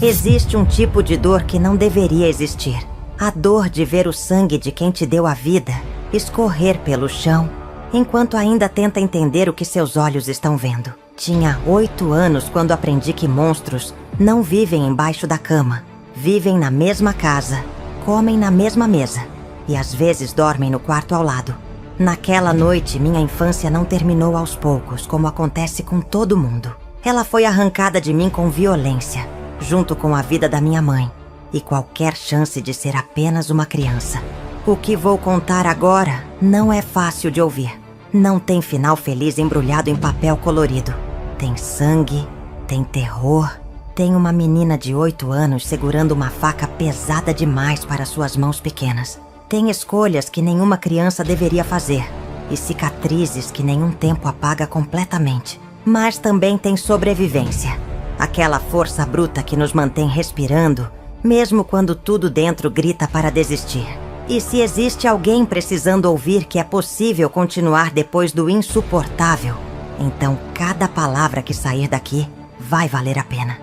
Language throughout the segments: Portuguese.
Existe um tipo de dor que não deveria existir. A dor de ver o sangue de quem te deu a vida escorrer pelo chão, enquanto ainda tenta entender o que seus olhos estão vendo. Tinha 8 anos quando aprendi que monstros não vivem embaixo da cama. Vivem na mesma casa, comem na mesma mesa e às vezes dormem no quarto ao lado. Naquela noite, minha infância não terminou aos poucos, como acontece com todo mundo. Ela foi arrancada de mim com violência, junto com a vida da minha mãe e qualquer chance de ser apenas uma criança. O que vou contar agora não é fácil de ouvir. Não tem final feliz embrulhado em papel colorido. Tem sangue, tem terror, tem uma menina de 8 anos segurando uma faca pesada demais para suas mãos pequenas. Tem escolhas que nenhuma criança deveria fazer e cicatrizes que nenhum tempo apaga completamente. Mas também tem sobrevivência. Aquela força bruta que nos mantém respirando, mesmo quando tudo dentro grita para desistir. E se existe alguém precisando ouvir que é possível continuar depois do insuportável, então cada palavra que sair daqui vai valer a pena.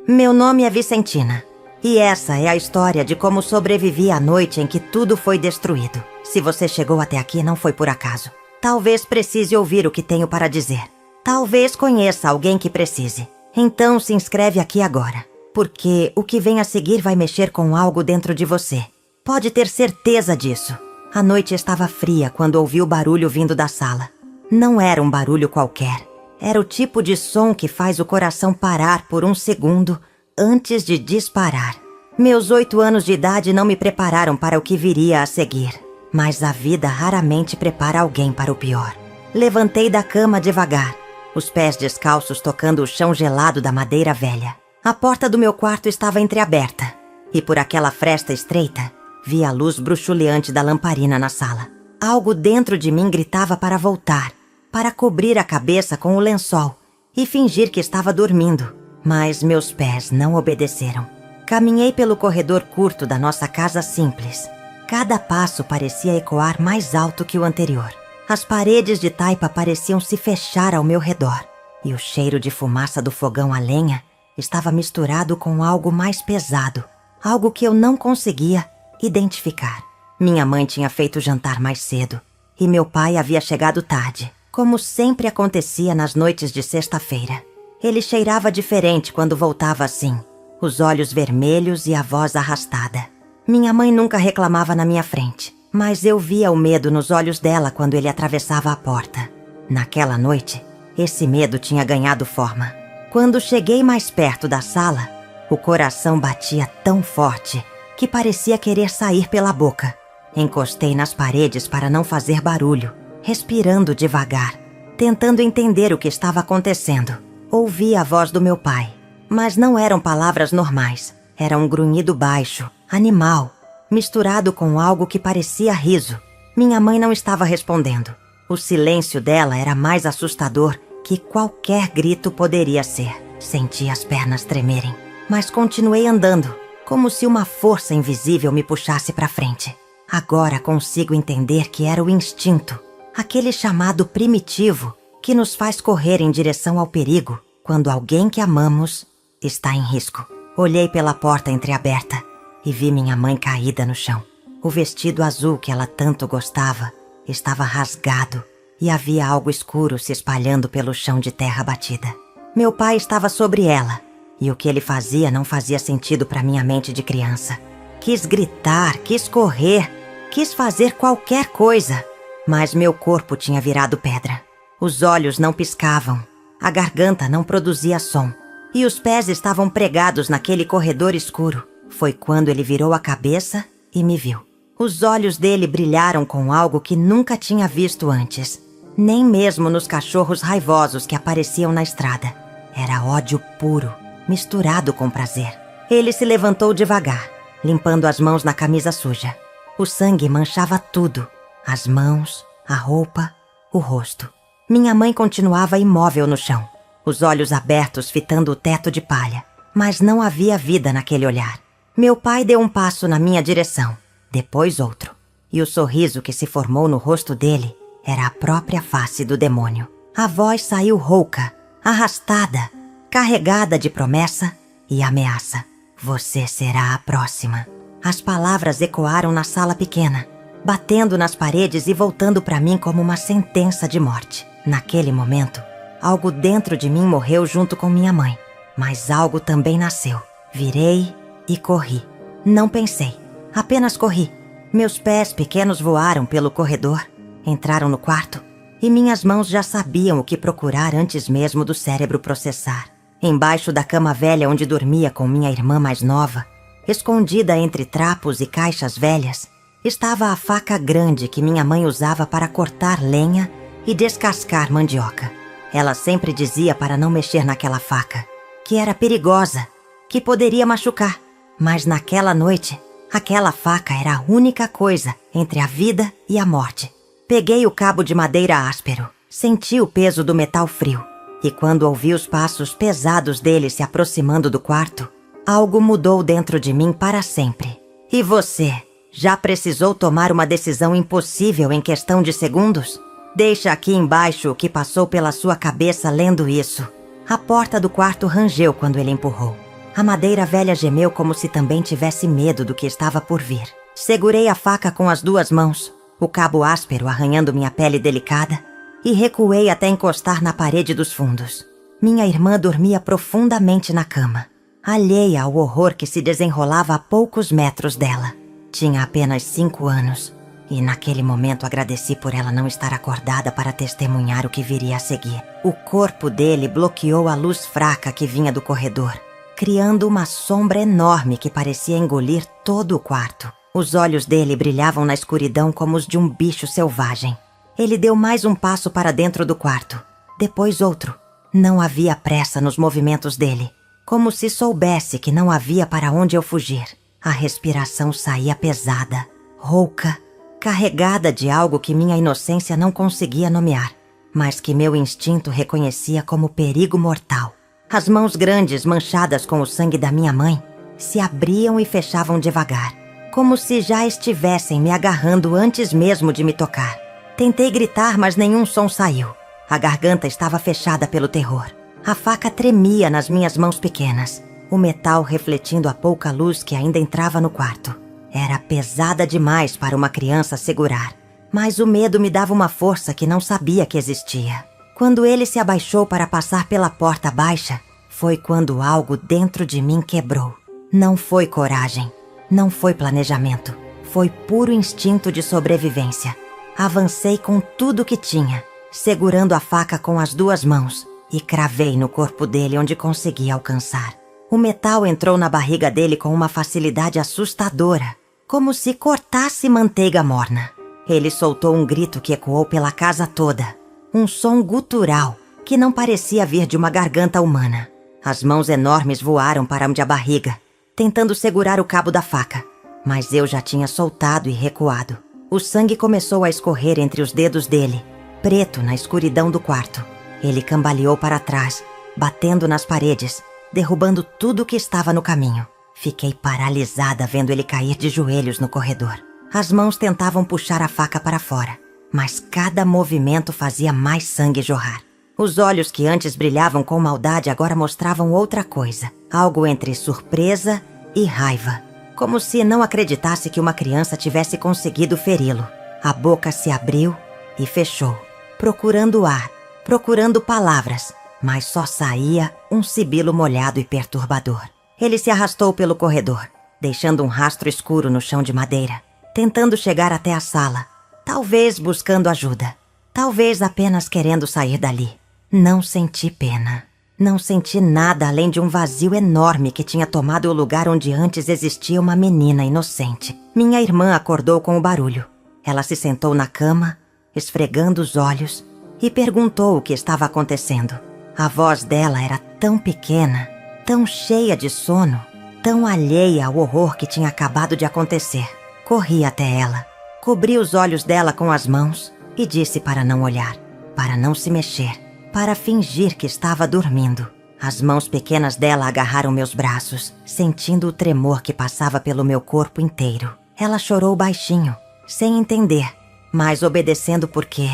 Meu nome é Vicentina. E essa é a história de como sobrevivi à noite em que tudo foi destruído. Se você chegou até aqui, não foi por acaso. Talvez precise ouvir o que tenho para dizer. Talvez conheça alguém que precise. Então se inscreve aqui agora, porque o que vem a seguir vai mexer com algo dentro de você. Pode ter certeza disso. A noite estava fria quando ouvi o barulho vindo da sala. Não era um barulho qualquer. Era o tipo de som que faz o coração parar por um segundo antes de disparar. Meus 8 anos de idade não me prepararam para o que viria a seguir. Mas a vida raramente prepara alguém para o pior. Levantei da cama devagar, os pés descalços tocando o chão gelado da madeira velha. A porta do meu quarto estava entreaberta, e por aquela fresta estreita, vi a luz bruxuleante da lamparina na sala. Algo dentro de mim gritava para voltar, para cobrir a cabeça com o lençol e fingir que estava dormindo. Mas meus pés não obedeceram. Caminhei pelo corredor curto da nossa casa simples. Cada passo parecia ecoar mais alto que o anterior. As paredes de taipa pareciam se fechar ao meu redor. E o cheiro de fumaça do fogão a lenha estava misturado com algo mais pesado. Algo que eu não conseguia identificar. Minha mãe tinha feito jantar mais cedo. E meu pai havia chegado tarde, como sempre acontecia nas noites de sexta-feira. Ele cheirava diferente quando voltava assim, os olhos vermelhos e a voz arrastada. Minha mãe nunca reclamava na minha frente, mas eu via o medo nos olhos dela quando ele atravessava a porta. Naquela noite, esse medo tinha ganhado forma. Quando cheguei mais perto da sala, o coração batia tão forte que parecia querer sair pela boca. Encostei nas paredes para não fazer barulho, respirando devagar, tentando entender o que estava acontecendo. Ouvi a voz do meu pai, mas não eram palavras normais. Era um grunhido baixo, animal, misturado com algo que parecia riso. Minha mãe não estava respondendo. O silêncio dela era mais assustador que qualquer grito poderia ser. Senti as pernas tremerem, mas continuei andando, como se uma força invisível me puxasse para frente. Agora consigo entender que era o instinto, aquele chamado primitivo, que nos faz correr em direção ao perigo quando alguém que amamos está em risco. Olhei pela porta entreaberta e vi minha mãe caída no chão. O vestido azul que ela tanto gostava estava rasgado e havia algo escuro se espalhando pelo chão de terra batida. Meu pai estava sobre ela e o que ele fazia não fazia sentido para minha mente de criança. Quis gritar, quis correr, quis fazer qualquer coisa, mas meu corpo tinha virado pedra. Os olhos não piscavam, a garganta não produzia som e os pés estavam pregados naquele corredor escuro. Foi quando ele virou a cabeça e me viu. Os olhos dele brilharam com algo que nunca tinha visto antes, nem mesmo nos cachorros raivosos que apareciam na estrada. Era ódio puro, misturado com prazer. Ele se levantou devagar, limpando as mãos na camisa suja. O sangue manchava tudo, as mãos, a roupa, o rosto. Minha mãe continuava imóvel no chão, os olhos abertos fitando o teto de palha, mas não havia vida naquele olhar. Meu pai deu um passo na minha direção, depois outro, e o sorriso que se formou no rosto dele era a própria face do demônio. A voz saiu rouca, arrastada, carregada de promessa e ameaça. Você será a próxima. As palavras ecoaram na sala pequena, batendo nas paredes e voltando para mim como uma sentença de morte. Naquele momento, algo dentro de mim morreu junto com minha mãe, mas algo também nasceu. Virei e corri. Não pensei, apenas corri. Meus pés pequenos voaram pelo corredor, entraram no quarto e minhas mãos já sabiam o que procurar antes mesmo do cérebro processar. Embaixo da cama velha onde dormia com minha irmã mais nova, escondida entre trapos e caixas velhas, estava a faca grande que minha mãe usava para cortar lenha e descascar mandioca. Ela sempre dizia para não mexer naquela faca, que era perigosa, que poderia machucar. Mas naquela noite, aquela faca era a única coisa entre a vida e a morte. Peguei o cabo de madeira áspero, senti o peso do metal frio, e quando ouvi os passos pesados dele se aproximando do quarto, algo mudou dentro de mim para sempre. E você, já precisou tomar uma decisão impossível em questão de segundos? Deixa aqui embaixo o que passou pela sua cabeça lendo isso. A porta do quarto rangeu quando ele empurrou. A madeira velha gemeu como se também tivesse medo do que estava por vir. Segurei a faca com as duas mãos, o cabo áspero arranhando minha pele delicada, e recuei até encostar na parede dos fundos. Minha irmã dormia profundamente na cama, alheia ao horror que se desenrolava a poucos metros dela. Tinha apenas 5 anos, e naquele momento agradeci por ela não estar acordada para testemunhar o que viria a seguir. O corpo dele bloqueou a luz fraca que vinha do corredor, criando uma sombra enorme que parecia engolir todo o quarto. Os olhos dele brilhavam na escuridão como os de um bicho selvagem. Ele deu mais um passo para dentro do quarto, depois outro. Não havia pressa nos movimentos dele, como se soubesse que não havia para onde eu fugir. A respiração saía pesada, rouca, carregada de algo que minha inocência não conseguia nomear, mas que meu instinto reconhecia como perigo mortal. As mãos grandes, manchadas com o sangue da minha mãe, se abriam e fechavam devagar, como se já estivessem me agarrando antes mesmo de me tocar. Tentei gritar, mas nenhum som saiu. A garganta estava fechada pelo terror. A faca tremia nas minhas mãos pequenas, o metal refletindo a pouca luz que ainda entrava no quarto. Era pesada demais para uma criança segurar, mas o medo me dava uma força que não sabia que existia. Quando ele se abaixou para passar pela porta baixa, foi quando algo dentro de mim quebrou. Não foi coragem, não foi planejamento, foi puro instinto de sobrevivência. Avancei com tudo que tinha, segurando a faca com as duas mãos, e cravei no corpo dele onde consegui alcançar. O metal entrou na barriga dele com uma facilidade assustadora, como se cortasse manteiga morna. Ele soltou um grito que ecoou pela casa toda, um som gutural que não parecia vir de uma garganta humana. As mãos enormes voaram para onde a barriga, tentando segurar o cabo da faca, mas eu já tinha soltado e recuado. O sangue começou a escorrer entre os dedos dele, preto na escuridão do quarto. Ele cambaleou para trás, batendo nas paredes, derrubando tudo que estava no caminho. Fiquei paralisada vendo ele cair de joelhos no corredor. As mãos tentavam puxar a faca para fora, mas cada movimento fazia mais sangue jorrar. Os olhos que antes brilhavam com maldade agora mostravam outra coisa, algo entre surpresa e raiva, como se não acreditasse que uma criança tivesse conseguido feri-lo. A boca se abriu e fechou, procurando ar, procurando palavras, mas só saía um sibilo molhado e perturbador. Ele se arrastou pelo corredor, deixando um rastro escuro no chão de madeira, tentando chegar até a sala, talvez buscando ajuda, talvez apenas querendo sair dali. Não senti pena. Não senti nada além de um vazio enorme que tinha tomado o lugar onde antes existia uma menina inocente. Minha irmã acordou com o barulho. Ela se sentou na cama, esfregando os olhos, e perguntou o que estava acontecendo. A voz dela era tão pequena, tão cheia de sono, tão alheia ao horror que tinha acabado de acontecer. Corri até ela, cobri os olhos dela com as mãos e disse para não olhar, para não se mexer, para fingir que estava dormindo. As mãos pequenas dela agarraram meus braços, sentindo o tremor que passava pelo meu corpo inteiro. Ela chorou baixinho, sem entender, mas obedecendo porque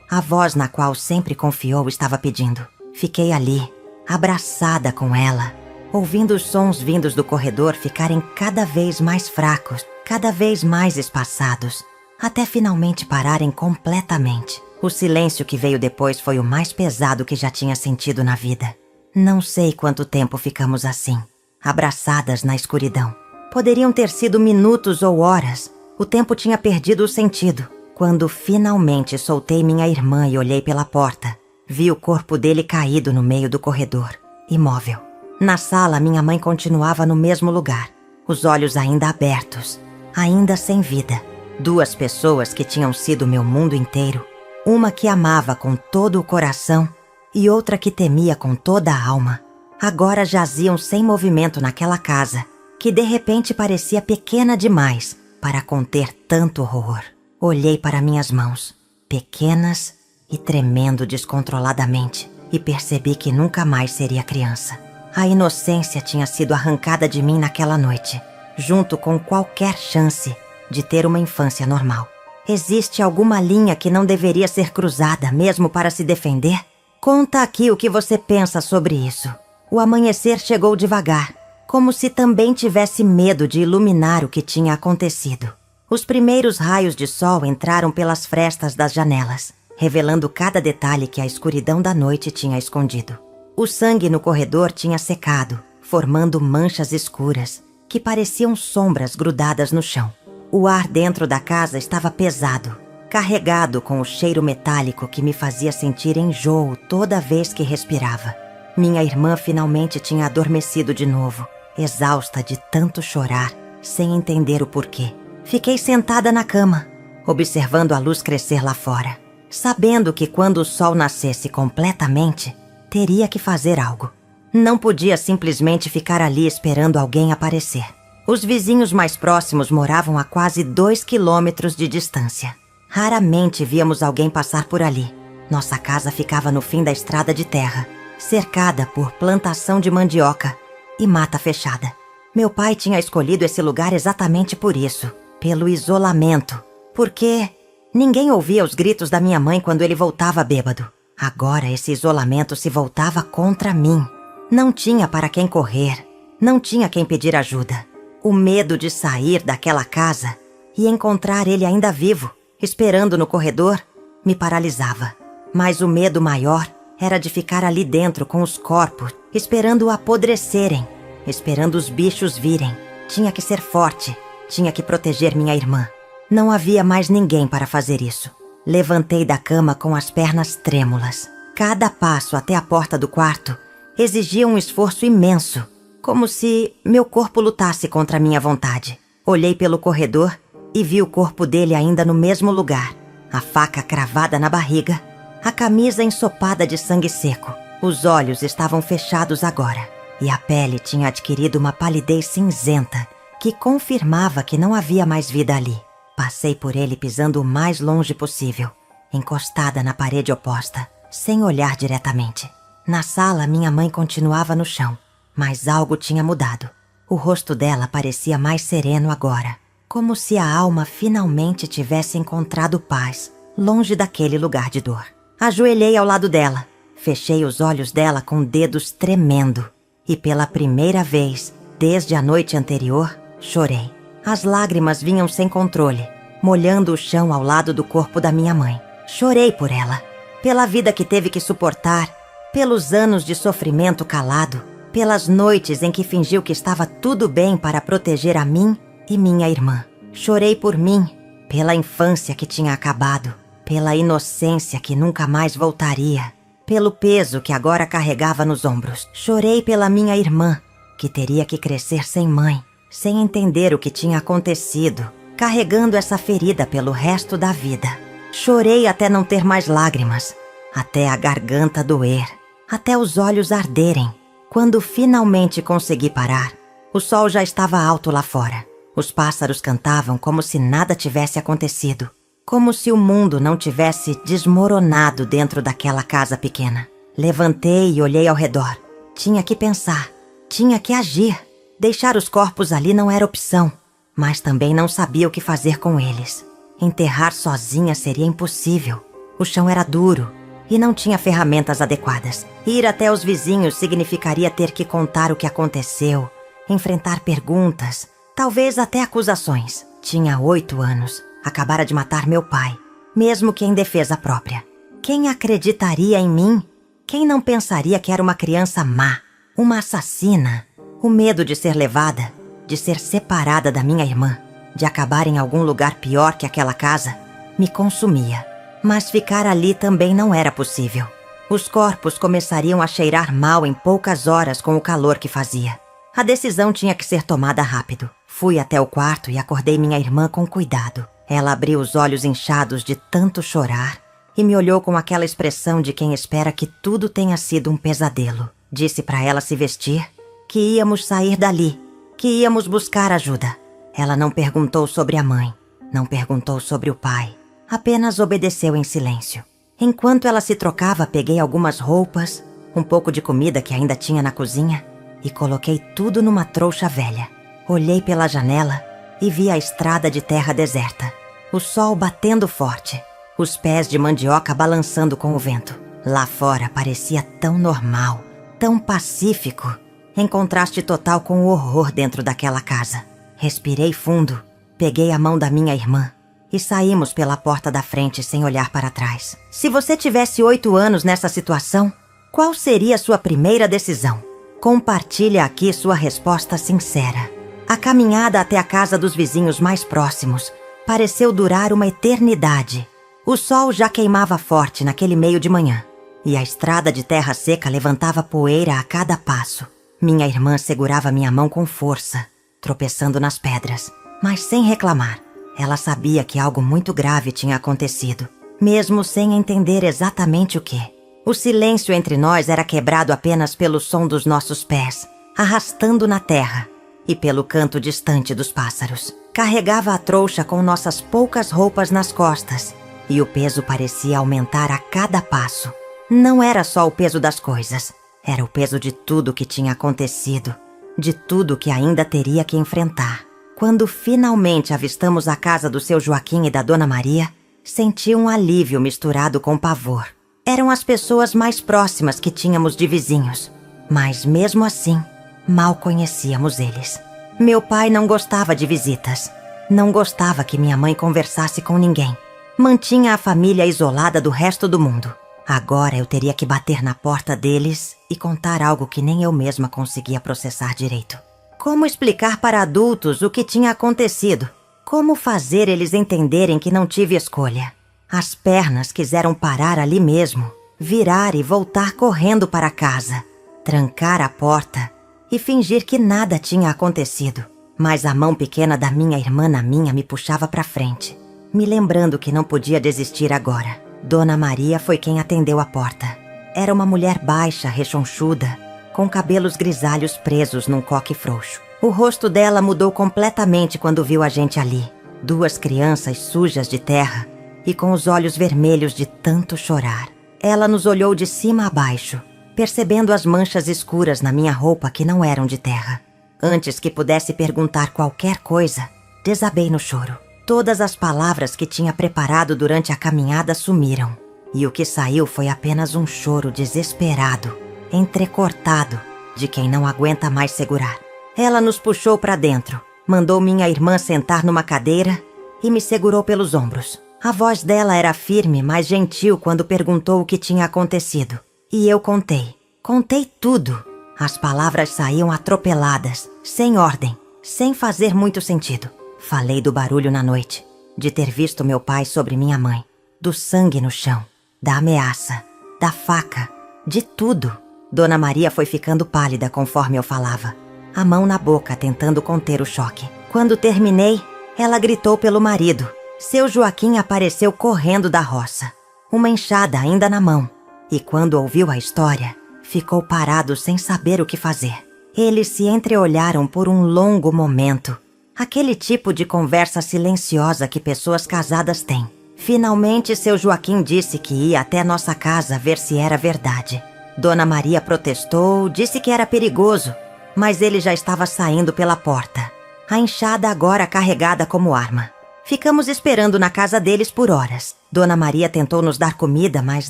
a voz na qual sempre confiou estava pedindo. Fiquei ali, abraçada com ela, ouvindo os sons vindos do corredor ficarem cada vez mais fracos, cada vez mais espaçados, até finalmente pararem completamente. O silêncio que veio depois foi o mais pesado que já tinha sentido na vida. Não sei quanto tempo ficamos assim, abraçadas na escuridão. Poderiam ter sido minutos ou horas. O tempo tinha perdido o sentido. Quando finalmente soltei minha irmã e olhei pela porta, vi o corpo dele caído no meio do corredor, imóvel. Na sala, minha mãe continuava no mesmo lugar, os olhos ainda abertos, ainda sem vida. Duas pessoas que tinham sido meu mundo inteiro, uma que amava com todo o coração e outra que temia com toda a alma, agora jaziam sem movimento naquela casa, que de repente parecia pequena demais para conter tanto horror. Olhei para minhas mãos, pequenas e tremendo descontroladamente, e percebi que nunca mais seria criança. A inocência tinha sido arrancada de mim naquela noite, junto com qualquer chance de ter uma infância normal. Existe alguma linha que não deveria ser cruzada mesmo para se defender? Conta aqui o que você pensa sobre isso. O amanhecer chegou devagar, como se também tivesse medo de iluminar o que tinha acontecido. Os primeiros raios de sol entraram pelas frestas das janelas, revelando cada detalhe que a escuridão da noite tinha escondido. O sangue no corredor tinha secado, formando manchas escuras, que pareciam sombras grudadas no chão. O ar dentro da casa estava pesado, carregado com o cheiro metálico que me fazia sentir enjoo toda vez que respirava. Minha irmã finalmente tinha adormecido de novo, exausta de tanto chorar, sem entender o porquê. Fiquei sentada na cama, observando a luz crescer lá fora, sabendo que quando o sol nascesse completamente, teria que fazer algo. Não podia simplesmente ficar ali esperando alguém aparecer. Os vizinhos mais próximos moravam a quase 2 quilômetros de distância. Raramente víamos alguém passar por ali. Nossa casa ficava no fim da estrada de terra, cercada por plantação de mandioca e mata fechada. Meu pai tinha escolhido esse lugar exatamente por isso, pelo isolamento, porque ninguém ouvia os gritos da minha mãe quando ele voltava bêbado. Agora esse isolamento se voltava contra mim. Não tinha para quem correr, não tinha quem pedir ajuda. O medo de sair daquela casa e encontrar ele ainda vivo, esperando no corredor, me paralisava. Mas o medo maior era de ficar ali dentro com os corpos, esperando apodrecerem, esperando os bichos virem. Tinha que ser forte, tinha que proteger minha irmã. Não havia mais ninguém para fazer isso. Levantei da cama com as pernas trêmulas. Cada passo até a porta do quarto exigia um esforço imenso, como se meu corpo lutasse contra a minha vontade. Olhei pelo corredor e vi o corpo dele ainda no mesmo lugar, a faca cravada na barriga, a camisa ensopada de sangue seco. Os olhos estavam fechados agora, e a pele tinha adquirido uma palidez cinzenta que confirmava que não havia mais vida ali. Passei por ele pisando o mais longe possível, encostada na parede oposta, sem olhar diretamente. Na sala, minha mãe continuava no chão, mas algo tinha mudado. O rosto dela parecia mais sereno agora, como se a alma finalmente tivesse encontrado paz, longe daquele lugar de dor. Ajoelhei ao lado dela, fechei os olhos dela com dedos tremendo e pela primeira vez, desde a noite anterior, chorei. As lágrimas vinham sem controle, molhando o chão ao lado do corpo da minha mãe. Chorei por ela, pela vida que teve que suportar, pelos anos de sofrimento calado, pelas noites em que fingiu que estava tudo bem para proteger a mim e minha irmã. Chorei por mim, pela infância que tinha acabado, pela inocência que nunca mais voltaria, pelo peso que agora carregava nos ombros. Chorei pela minha irmã, que teria que crescer sem mãe, sem entender o que tinha acontecido, carregando essa ferida pelo resto da vida. Chorei até não ter mais lágrimas, até a garganta doer, até os olhos arderem. Quando finalmente consegui parar, o sol já estava alto lá fora. Os pássaros cantavam como se nada tivesse acontecido, como se o mundo não tivesse desmoronado dentro daquela casa pequena. Levantei e olhei ao redor. Tinha que pensar, tinha que agir. Deixar os corpos ali não era opção, mas também não sabia o que fazer com eles. Enterrar sozinha seria impossível. O chão era duro e não tinha ferramentas adequadas. Ir até os vizinhos significaria ter que contar o que aconteceu, enfrentar perguntas, talvez até acusações. Tinha 8 anos, acabara de matar meu pai, mesmo que em defesa própria. Quem acreditaria em mim? Quem não pensaria que era uma criança má, uma assassina? O medo de ser levada, de ser separada da minha irmã, de acabar em algum lugar pior que aquela casa, me consumia. Mas ficar ali também não era possível. Os corpos começariam a cheirar mal em poucas horas com o calor que fazia. A decisão tinha que ser tomada rápido. Fui até o quarto e acordei minha irmã com cuidado. Ela abriu os olhos inchados de tanto chorar e me olhou com aquela expressão de quem espera que tudo tenha sido um pesadelo. Disse para ela se vestir, que íamos sair dali, que íamos buscar ajuda. Ela não perguntou sobre a mãe, não perguntou sobre o pai, apenas obedeceu em silêncio. Enquanto ela se trocava, peguei algumas roupas, um pouco de comida que ainda tinha na cozinha e coloquei tudo numa trouxa velha. Olhei pela janela e vi a estrada de terra deserta, o sol batendo forte, os pés de mandioca balançando com o vento. Lá fora parecia tão normal, tão pacífico, em contraste total com o horror dentro daquela casa. Respirei fundo, peguei a mão da minha irmã e saímos pela porta da frente sem olhar para trás. Se você tivesse 8 anos nessa situação, qual seria sua primeira decisão? Compartilha aqui sua resposta sincera. A caminhada até a casa dos vizinhos mais próximos pareceu durar uma eternidade. O sol já queimava forte naquele meio de manhã e a estrada de terra seca levantava poeira a cada passo. Minha irmã segurava minha mão com força, tropeçando nas pedras, mas sem reclamar. Ela sabia que algo muito grave tinha acontecido, mesmo sem entender exatamente o que. O silêncio entre nós era quebrado apenas pelo som dos nossos pés, arrastando na terra, e pelo canto distante dos pássaros. Carregava a trouxa com nossas poucas roupas nas costas, e o peso parecia aumentar a cada passo. Não era só o peso das coisas, era o peso de tudo que tinha acontecido, de tudo que ainda teria que enfrentar. Quando finalmente avistamos a casa do seu Joaquim e da Dona Maria, senti um alívio misturado com pavor. Eram as pessoas mais próximas que tínhamos de vizinhos, mas mesmo assim, mal conhecíamos eles. Meu pai não gostava de visitas, não gostava que minha mãe conversasse com ninguém. Mantinha a família isolada do resto do mundo. Agora eu teria que bater na porta deles e contar algo que nem eu mesma conseguia processar direito. Como explicar para adultos o que tinha acontecido? Como fazer eles entenderem que não tive escolha? As pernas quiseram parar ali mesmo, virar e voltar correndo para casa, trancar a porta e fingir que nada tinha acontecido. Mas a mão pequena da minha irmã na minha me puxava para frente, me lembrando que não podia desistir agora. Dona Maria foi quem atendeu a porta. Era uma mulher baixa, rechonchuda, com cabelos grisalhos presos num coque frouxo. O rosto dela mudou completamente quando viu a gente ali. 2 crianças sujas de terra e com os olhos vermelhos de tanto chorar. Ela nos olhou de cima a baixo, percebendo as manchas escuras na minha roupa que não eram de terra. Antes que pudesse perguntar qualquer coisa, desabei no choro. Todas as palavras que tinha preparado durante a caminhada sumiram, e o que saiu foi apenas um choro desesperado, entrecortado, de quem não aguenta mais segurar. Ela nos puxou para dentro, mandou minha irmã sentar numa cadeira e me segurou pelos ombros. A voz dela era firme, mas gentil quando perguntou o que tinha acontecido. E eu contei. Contei tudo. As palavras saíam atropeladas, sem ordem, sem fazer muito sentido. Falei do barulho na noite, de ter visto meu pai sobre minha mãe, do sangue no chão, da ameaça, da faca, de tudo. Dona Maria foi ficando pálida conforme eu falava, a mão na boca tentando conter o choque. Quando terminei, ela gritou pelo marido. Seu Joaquim apareceu correndo da roça, uma enxada ainda na mão, e quando ouviu a história, ficou parado sem saber o que fazer. Eles se entreolharam por um longo momento, aquele tipo de conversa silenciosa que pessoas casadas têm. Finalmente, seu Joaquim disse que ia até nossa casa ver se era verdade. Dona Maria protestou, disse que era perigoso, mas ele já estava saindo pela porta, a enxada agora carregada como arma. Ficamos esperando na casa deles por horas. Dona Maria tentou nos dar comida, mas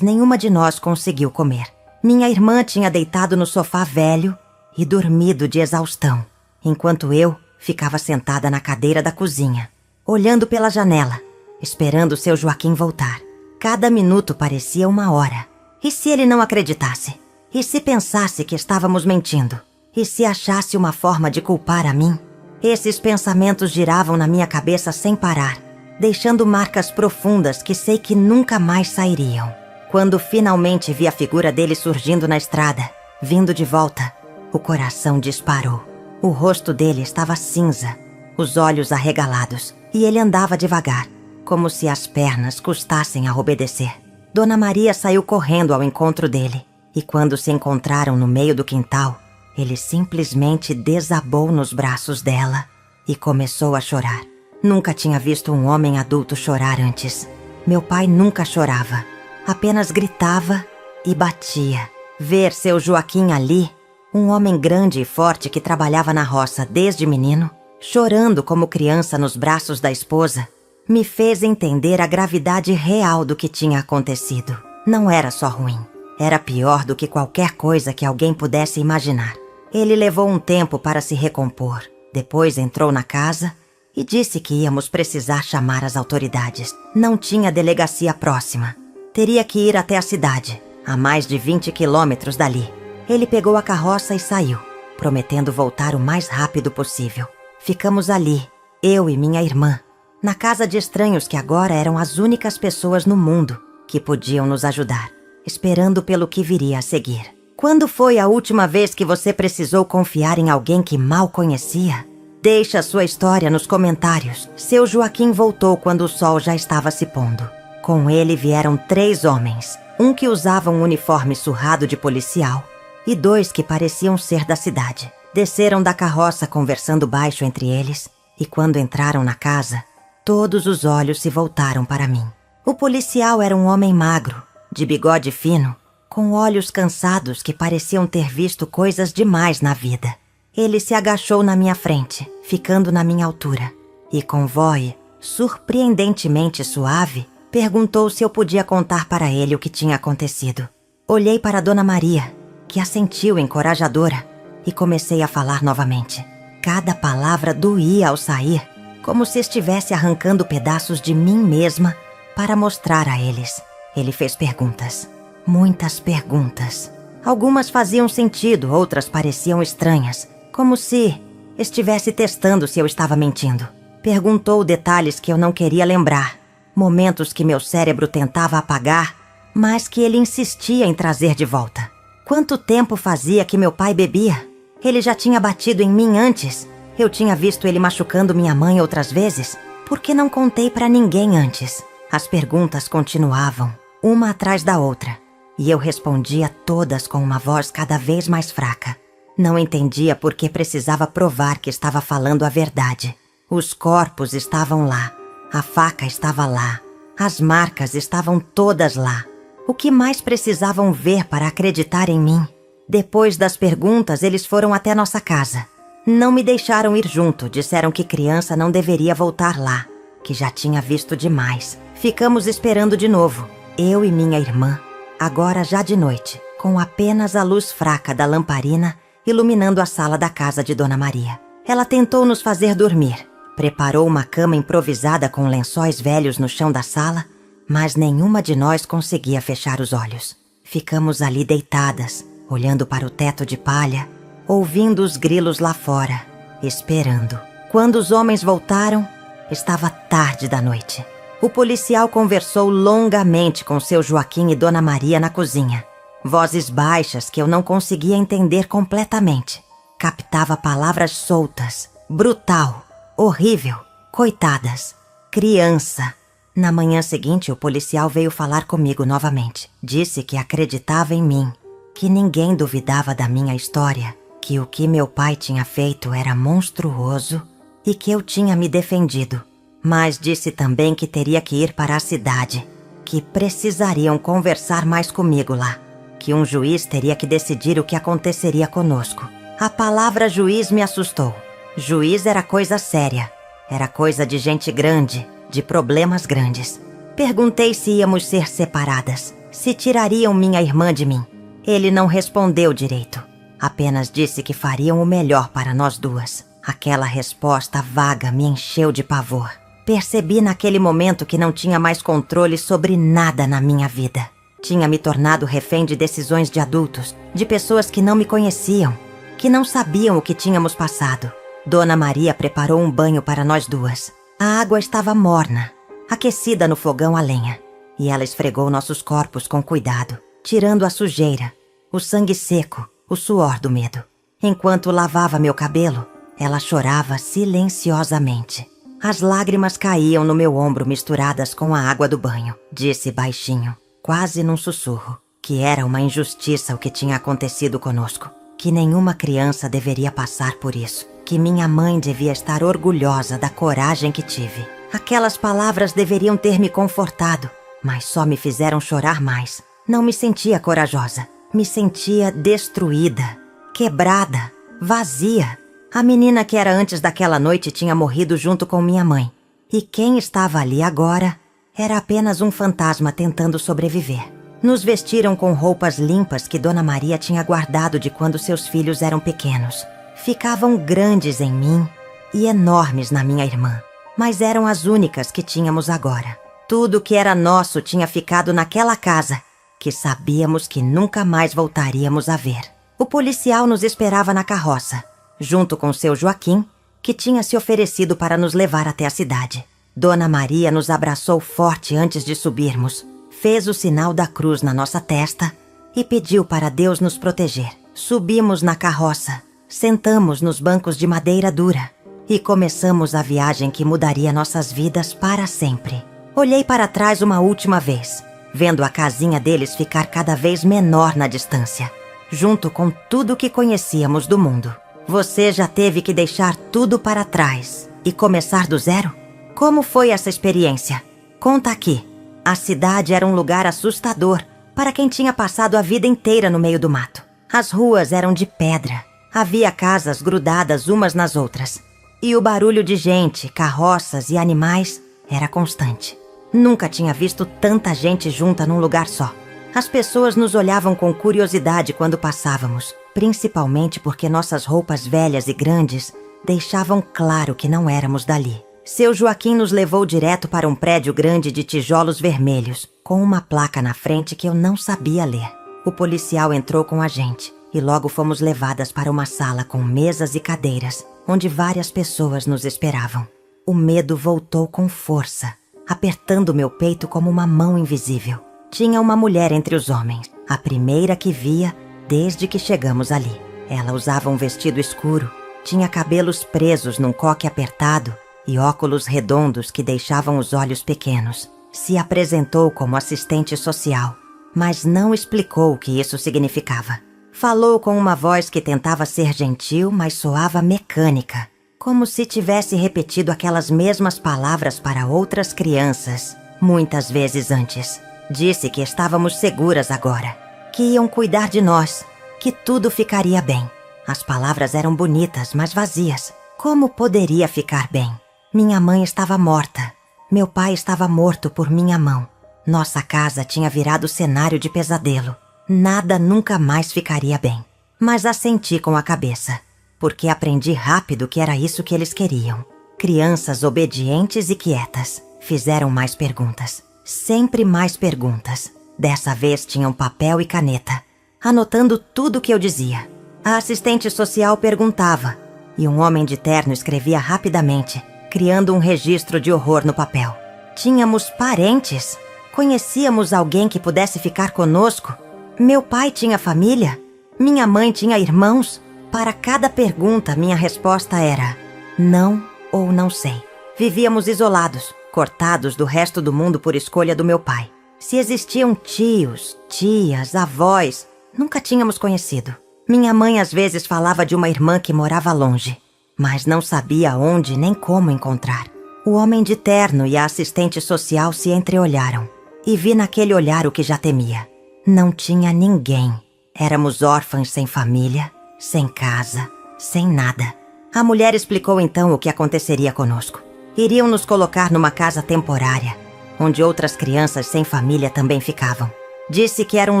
nenhuma de nós conseguiu comer. Minha irmã tinha deitado no sofá velho e dormido de exaustão, enquanto eu ficava sentada na cadeira da cozinha, olhando pela janela, esperando seu Joaquim voltar. Cada minuto parecia uma hora. E se ele não acreditasse? E se pensasse que estávamos mentindo? E se achasse uma forma de culpar a mim? Esses pensamentos giravam na minha cabeça sem parar, deixando marcas profundas que sei que nunca mais sairiam. Quando finalmente vi a figura dele surgindo na estrada, vindo de volta, o coração disparou. O rosto dele estava cinza, os olhos arregalados, e ele andava devagar, como se as pernas custassem a obedecer. Dona Maria saiu correndo ao encontro dele, e quando se encontraram no meio do quintal, ele simplesmente desabou nos braços dela e começou a chorar. Nunca tinha visto um homem adulto chorar antes. Meu pai nunca chorava, apenas gritava e batia. Ver seu Joaquim ali, um homem grande e forte que trabalhava na roça desde menino, chorando como criança nos braços da esposa, me fez entender a gravidade real do que tinha acontecido. Não era só ruim, era pior do que qualquer coisa que alguém pudesse imaginar. Ele levou um tempo para se recompor. Depois entrou na casa e disse que íamos precisar chamar as autoridades. Não tinha delegacia próxima. Teria que ir até a cidade, a mais de 20 quilômetros dali. Ele pegou a carroça e saiu, prometendo voltar o mais rápido possível. Ficamos ali, eu e minha irmã, na casa de estranhos que agora eram as únicas pessoas no mundo que podiam nos ajudar, esperando pelo que viria a seguir. Quando foi a última vez que você precisou confiar em alguém que mal conhecia? Deixe a sua história nos comentários. Seu Joaquim voltou quando o sol já estava se pondo. Com ele vieram 3 homens, um que usava um uniforme surrado de policial e 2 que pareciam ser da cidade. Desceram da carroça conversando baixo entre eles e quando entraram na casa, todos os olhos se voltaram para mim. O policial era um homem magro, de bigode fino, com olhos cansados que pareciam ter visto coisas demais na vida. Ele se agachou na minha frente, ficando na minha altura, e com voz surpreendentemente suave, perguntou se eu podia contar para ele o que tinha acontecido. Olhei para Dona Maria, que assentiu encorajadora, e comecei a falar novamente. Cada palavra doía ao sair, como se estivesse arrancando pedaços de mim mesma para mostrar a eles. Ele fez perguntas. Muitas perguntas. Algumas faziam sentido, outras pareciam estranhas, como se estivesse testando se eu estava mentindo. Perguntou detalhes que eu não queria lembrar, momentos que meu cérebro tentava apagar, mas que ele insistia em trazer de volta. Quanto tempo fazia que meu pai bebia? Ele já tinha batido em mim antes. Eu tinha visto ele machucando minha mãe outras vezes. Por que não contei para ninguém antes? As perguntas continuavam, uma atrás da outra. E eu respondia todas com uma voz cada vez mais fraca. Não entendia por que precisava provar que estava falando a verdade. Os corpos estavam lá. A faca estava lá. As marcas estavam todas lá. O que mais precisavam ver para acreditar em mim? Depois das perguntas, eles foram até nossa casa. Não me deixaram ir junto. Disseram que criança não deveria voltar lá, que já tinha visto demais. Ficamos esperando de novo, eu e minha irmã. Agora já de noite, com apenas a luz fraca da lamparina iluminando a sala da casa de Dona Maria. Ela tentou nos fazer dormir. Preparou uma cama improvisada com lençóis velhos no chão da sala, mas nenhuma de nós conseguia fechar os olhos. Ficamos ali deitadas, olhando para o teto de palha, ouvindo os grilos lá fora, esperando. Quando os homens voltaram, estava tarde da noite. O policial conversou longamente com seu Joaquim e Dona Maria na cozinha. Vozes baixas que eu não conseguia entender completamente. Captava palavras soltas. Brutal. Horrível. Coitadas. Criança. Na manhã seguinte, o policial veio falar comigo novamente. Disse que acreditava em mim, que ninguém duvidava da minha história, que o que meu pai tinha feito era monstruoso e que eu tinha me defendido. Mas disse também que teria que ir para a cidade, que precisariam conversar mais comigo lá, que um juiz teria que decidir o que aconteceria conosco. A palavra juiz me assustou. Juiz era coisa séria, era coisa de gente grande, de problemas grandes. Perguntei se íamos ser separadas, se tirariam minha irmã de mim. Ele não respondeu direito. Apenas disse que fariam o melhor para nós duas. Aquela resposta vaga me encheu de pavor. Percebi naquele momento que não tinha mais controle sobre nada na minha vida. Tinha me tornado refém de decisões de adultos, de pessoas que não me conheciam, que não sabiam o que tínhamos passado. Dona Maria preparou um banho para nós duas. A água estava morna, aquecida no fogão a lenha, e ela esfregou nossos corpos com cuidado, tirando a sujeira, o sangue seco, o suor do medo. Enquanto lavava meu cabelo, ela chorava silenciosamente. As lágrimas caíam no meu ombro misturadas com a água do banho. Disse baixinho, quase num sussurro, que era uma injustiça o que tinha acontecido conosco, que nenhuma criança deveria passar por isso, que minha mãe devia estar orgulhosa da coragem que tive. Aquelas palavras deveriam ter me confortado, mas só me fizeram chorar mais. Não me sentia corajosa, me sentia destruída, quebrada, vazia. A menina que era antes daquela noite tinha morrido junto com minha mãe, e quem estava ali agora era apenas um fantasma tentando sobreviver. Nos vestiram com roupas limpas que Dona Maria tinha guardado de quando seus filhos eram pequenos. Ficavam grandes em mim e enormes na minha irmã, mas eram as únicas que tínhamos agora. Tudo que era nosso tinha ficado naquela casa, que sabíamos que nunca mais voltaríamos a ver. O policial nos esperava na carroça, junto com seu Joaquim, que tinha se oferecido para nos levar até a cidade. Dona Maria nos abraçou forte antes de subirmos, fez o sinal da cruz na nossa testa e pediu para Deus nos proteger. Subimos na carroça, sentamos nos bancos de madeira dura e começamos a viagem que mudaria nossas vidas para sempre. Olhei para trás uma última vez, vendo a casinha deles ficar cada vez menor na distância, junto com tudo que conhecíamos do mundo. Você já teve que deixar tudo para trás e começar do zero? Como foi essa experiência? Conta aqui. A cidade era um lugar assustador para quem tinha passado a vida inteira no meio do mato. As ruas eram de pedra. Havia casas grudadas umas nas outras. E o barulho de gente, carroças e animais era constante. Nunca tinha visto tanta gente junta num lugar só. As pessoas nos olhavam com curiosidade quando passávamos, principalmente porque nossas roupas velhas e grandes deixavam claro que não éramos dali. Seu Joaquim nos levou direto para um prédio grande de tijolos vermelhos, com uma placa na frente que eu não sabia ler. O policial entrou com a gente e logo fomos levadas para uma sala com mesas e cadeiras, onde várias pessoas nos esperavam. O medo voltou com força, apertando meu peito como uma mão invisível. Tinha uma mulher entre os homens, a primeira que via desde que chegamos ali. Ela usava um vestido escuro, tinha cabelos presos num coque apertado e óculos redondos que deixavam os olhos pequenos. Se apresentou como assistente social, mas não explicou o que isso significava. Falou com uma voz que tentava ser gentil, mas soava mecânica, como se tivesse repetido aquelas mesmas palavras para outras crianças, muitas vezes antes. Disse que estávamos seguras agora, que iam cuidar de nós, que tudo ficaria bem. As palavras eram bonitas, mas vazias. Como poderia ficar bem? Minha mãe estava morta. Meu pai estava morto por minha mão. Nossa casa tinha virado cenário de pesadelo. Nada nunca mais ficaria bem. Mas assenti com a cabeça, porque aprendi rápido que era isso que eles queriam. Crianças obedientes e quietas. Fizeram mais perguntas. Sempre mais perguntas. Dessa vez tinham papel e caneta, anotando tudo o que eu dizia. A assistente social perguntava, e um homem de terno escrevia rapidamente, criando um registro de horror no papel. Tínhamos parentes? Conhecíamos alguém que pudesse ficar conosco? Meu pai tinha família? Minha mãe tinha irmãos? Para cada pergunta, minha resposta era não ou não sei. Vivíamos isolados, cortados do resto do mundo por escolha do meu pai. Se existiam tios, tias, avós, nunca tínhamos conhecido. Minha mãe às vezes falava de uma irmã que morava longe, mas não sabia onde nem como encontrar. O homem de terno e a assistente social se entreolharam, e vi naquele olhar o que já temia. Não tinha ninguém. Éramos órfãs sem família, sem casa, sem nada. A mulher explicou então o que aconteceria conosco. Iriam nos colocar numa casa temporária, onde outras crianças sem família também ficavam. Disse que era um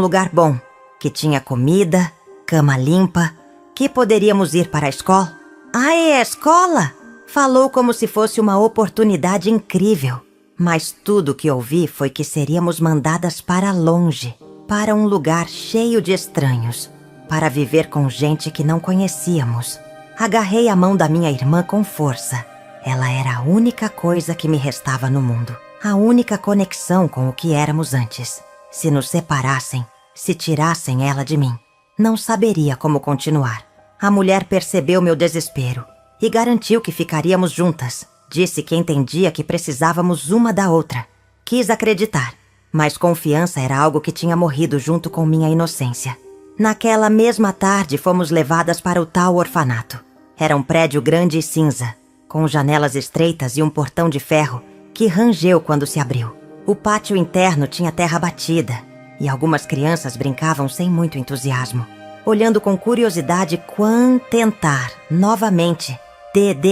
lugar bom, que tinha comida, cama limpa, que poderíamos ir para a escola. Ah, é a escola? Falou como se fosse uma oportunidade incrível. Mas tudo que ouvi foi que seríamos mandadas para longe, para um lugar cheio de estranhos, para viver com gente que não conhecíamos. Agarrei a mão da minha irmã com força. Ela era a única coisa que me restava no mundo, a única conexão com o que éramos antes. Se nos separassem, se tirassem ela de mim, não saberia como continuar. A mulher percebeu meu desespero e garantiu que ficaríamos juntas. Disse que entendia que precisávamos uma da outra. Quis acreditar, mas confiança era algo que tinha morrido junto com minha inocência. Naquela mesma tarde, fomos levadas para o tal orfanato. Era um prédio grande e cinza, com janelas estreitas e um portão de ferro que rangeu quando se abriu. O pátio interno tinha terra batida e algumas crianças brincavam sem muito entusiasmo, olhando com curiosidade quando tentar, novamente,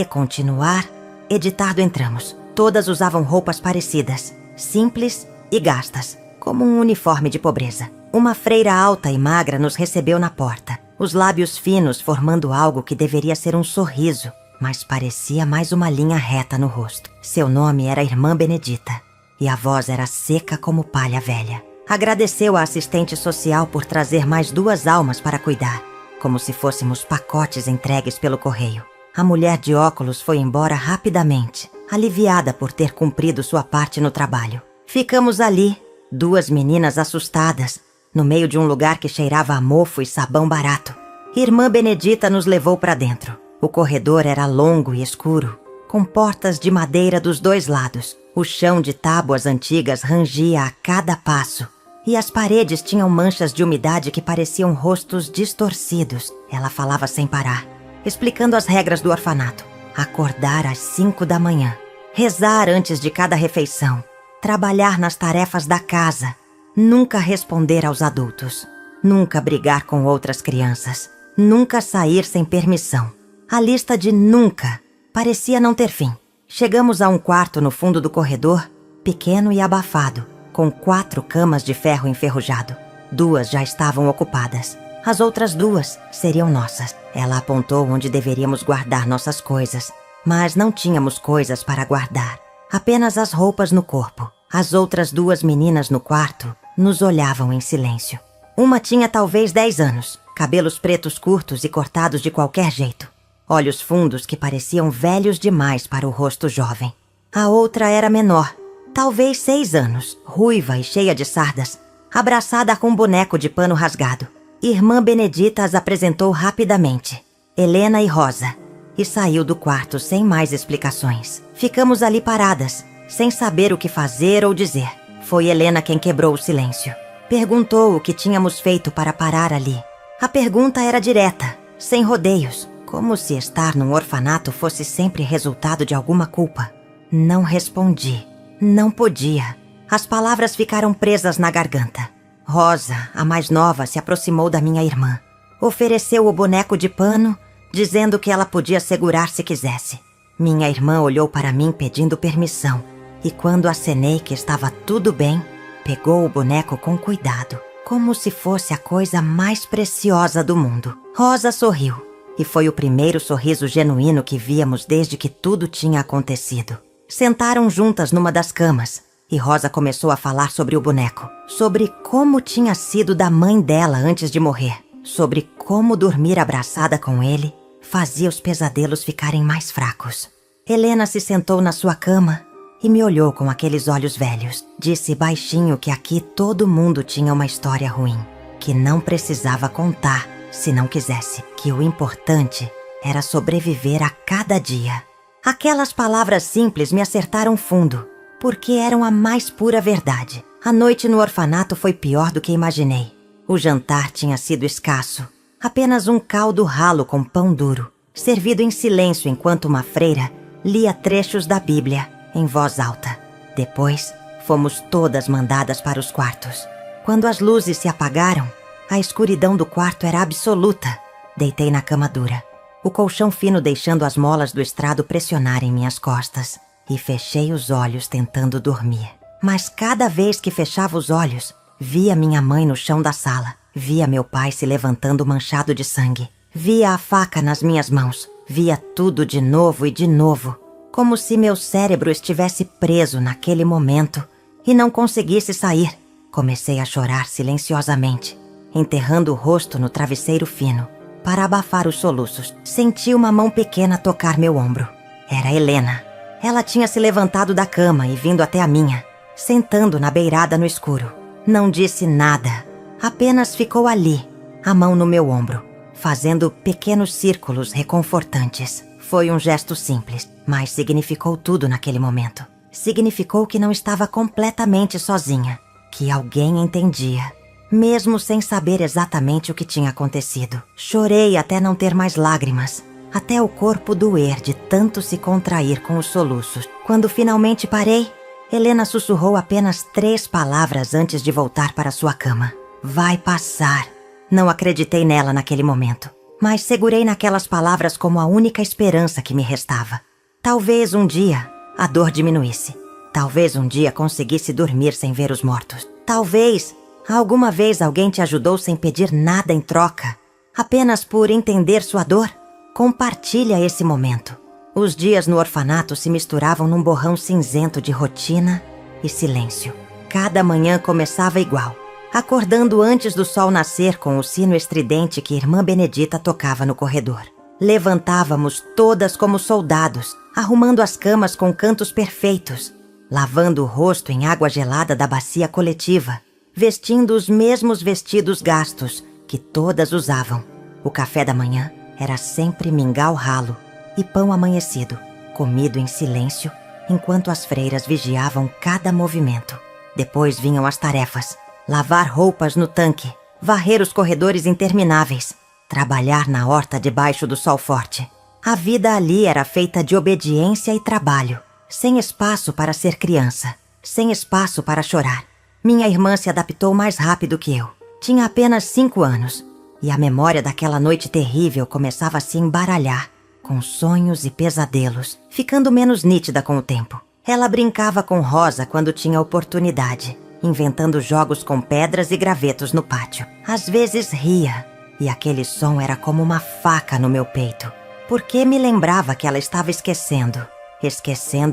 continuar, editado entramos. Todas usavam roupas parecidas, simples e gastas, como um uniforme de pobreza. Uma freira alta e magra nos recebeu na porta, os lábios finos formando algo que deveria ser um sorriso, mas parecia mais uma linha reta no rosto. Seu nome era Irmã Benedita, e a voz era seca como palha velha. Agradeceu à assistente social por trazer mais 2 almas para cuidar, como se fôssemos pacotes entregues pelo correio. A mulher de óculos foi embora rapidamente, aliviada por ter cumprido sua parte no trabalho. Ficamos ali, 2 meninas assustadas, no meio de um lugar que cheirava a mofo e sabão barato. Irmã Benedita nos levou para dentro. O corredor era longo e escuro, com portas de madeira dos 2 lados. O chão de tábuas antigas rangia a cada passo, e as paredes tinham manchas de umidade que pareciam rostos distorcidos. Ela falava sem parar, explicando as regras do orfanato. Acordar às 5 da manhã, rezar antes de cada refeição, trabalhar nas tarefas da casa, nunca responder aos adultos, nunca brigar com outras crianças, nunca sair sem permissão. A lista de nunca parecia não ter fim. Chegamos a um quarto no fundo do corredor, pequeno e abafado, com 4 camas de ferro enferrujado. 2 já estavam ocupadas. As outras 2 seriam nossas. Ela apontou onde deveríamos guardar nossas coisas, mas não tínhamos coisas para guardar. Apenas as roupas no corpo. As outras 2 meninas no quarto nos olhavam em silêncio. Uma tinha talvez 10 anos, cabelos pretos curtos e cortados de qualquer jeito. Olhos fundos que pareciam velhos demais para o rosto jovem. A outra era menor, talvez 6 anos, ruiva e cheia de sardas, abraçada com um boneco de pano rasgado. Irmã Benedita as apresentou rapidamente, Helena e Rosa, e saiu do quarto sem mais explicações. Ficamos ali paradas, sem saber o que fazer ou dizer. Foi Helena quem quebrou o silêncio. Perguntou o que tínhamos feito para parar ali. A pergunta era direta, sem rodeios, como se estar num orfanato fosse sempre resultado de alguma culpa. Não respondi. Não podia. As palavras ficaram presas na garganta. Rosa, a mais nova, se aproximou da minha irmã. Ofereceu o boneco de pano, dizendo que ela podia segurar se quisesse. Minha irmã olhou para mim pedindo permissão, e quando acenei que estava tudo bem, pegou o boneco com cuidado, como se fosse a coisa mais preciosa do mundo. Rosa sorriu, e foi o primeiro sorriso genuíno que víamos desde que tudo tinha acontecido. Sentaram juntas numa das camas, e Rosa começou a falar sobre o boneco, sobre como tinha sido da mãe dela antes de morrer, sobre como dormir abraçada com ele fazia os pesadelos ficarem mais fracos. Helena se sentou na sua cama e me olhou com aqueles olhos velhos. Disse baixinho que aqui todo mundo tinha uma história ruim, que não precisava contar se não quisesse, que o importante era sobreviver a cada dia. Aquelas palavras simples me acertaram fundo, porque eram a mais pura verdade. A noite no orfanato foi pior do que imaginei. O jantar tinha sido escasso, apenas um caldo ralo com pão duro, servido em silêncio enquanto uma freira lia trechos da Bíblia em voz alta. Depois, fomos todas mandadas para os quartos. Quando as luzes se apagaram, a escuridão do quarto era absoluta. Deitei na cama dura, o colchão fino deixando as molas do estrado pressionarem minhas costas. e fechei os olhos tentando dormir. Mas cada vez que fechava os olhos, via minha mãe no chão da sala, via meu pai se levantando manchado de sangue, via a faca nas minhas mãos, via tudo de novo e de novo, como se meu cérebro estivesse preso naquele momento e não conseguisse sair. Comecei a chorar silenciosamente, enterrando o rosto no travesseiro fino. Para abafar os soluços, senti uma mão pequena tocar meu ombro. Era Helena. Ela tinha se levantado da cama e vindo até a minha, sentando na beirada no escuro. Não disse nada, apenas ficou ali, a mão no meu ombro, fazendo pequenos círculos reconfortantes. Foi um gesto simples, mas significou tudo naquele momento. Significou que não estava completamente sozinha, que alguém entendia, mesmo sem saber exatamente o que tinha acontecido. Chorei até não ter mais lágrimas, até o corpo doer de tanto se contrair com os soluços. Quando finalmente parei, Helena sussurrou apenas 3 palavras antes de voltar para sua cama. Vai passar. Não acreditei nela naquele momento, mas segurei naquelas palavras como a única esperança que me restava. Talvez um dia a dor diminuísse. Talvez um dia conseguisse dormir sem ver os mortos. Talvez alguma vez alguém te ajudou sem pedir nada em troca, apenas por entender sua dor. Compartilha esse momento. Os dias no orfanato se misturavam num borrão cinzento de rotina e silêncio. Cada manhã começava igual, acordando antes do sol nascer com o sino estridente que Irmã Benedita tocava no corredor. Levantávamos todas como soldados, arrumando as camas com cantos perfeitos, lavando o rosto em água gelada da bacia coletiva, vestindo os mesmos vestidos gastos que todas usavam. O café da manhã era sempre mingau ralo e pão amanhecido, comido em silêncio, enquanto as freiras vigiavam cada movimento. Depois vinham as tarefas: lavar roupas no tanque, varrer os corredores intermináveis, trabalhar na horta debaixo do sol forte. A vida ali era feita de obediência e trabalho, sem espaço para ser criança, sem espaço para chorar. Minha irmã se adaptou mais rápido que eu. Tinha apenas 5 anos, e a memória daquela noite terrível começava a se embaralhar, com sonhos e pesadelos, ficando menos nítida com o tempo. Ela brincava com Rosa quando tinha oportunidade, inventando jogos com pedras e gravetos no pátio. Às vezes ria, e aquele som era como uma faca no meu peito, porque me lembrava que ela estava esquecendo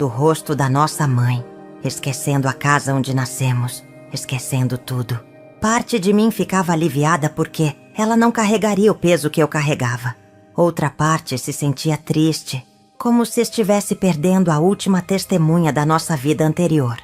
o rosto da nossa mãe, esquecendo a casa onde nascemos, esquecendo tudo. Parte de mim ficava aliviada porque ela não carregaria o peso que eu carregava. Outra parte se sentia triste, como se estivesse perdendo a última testemunha da nossa vida anterior.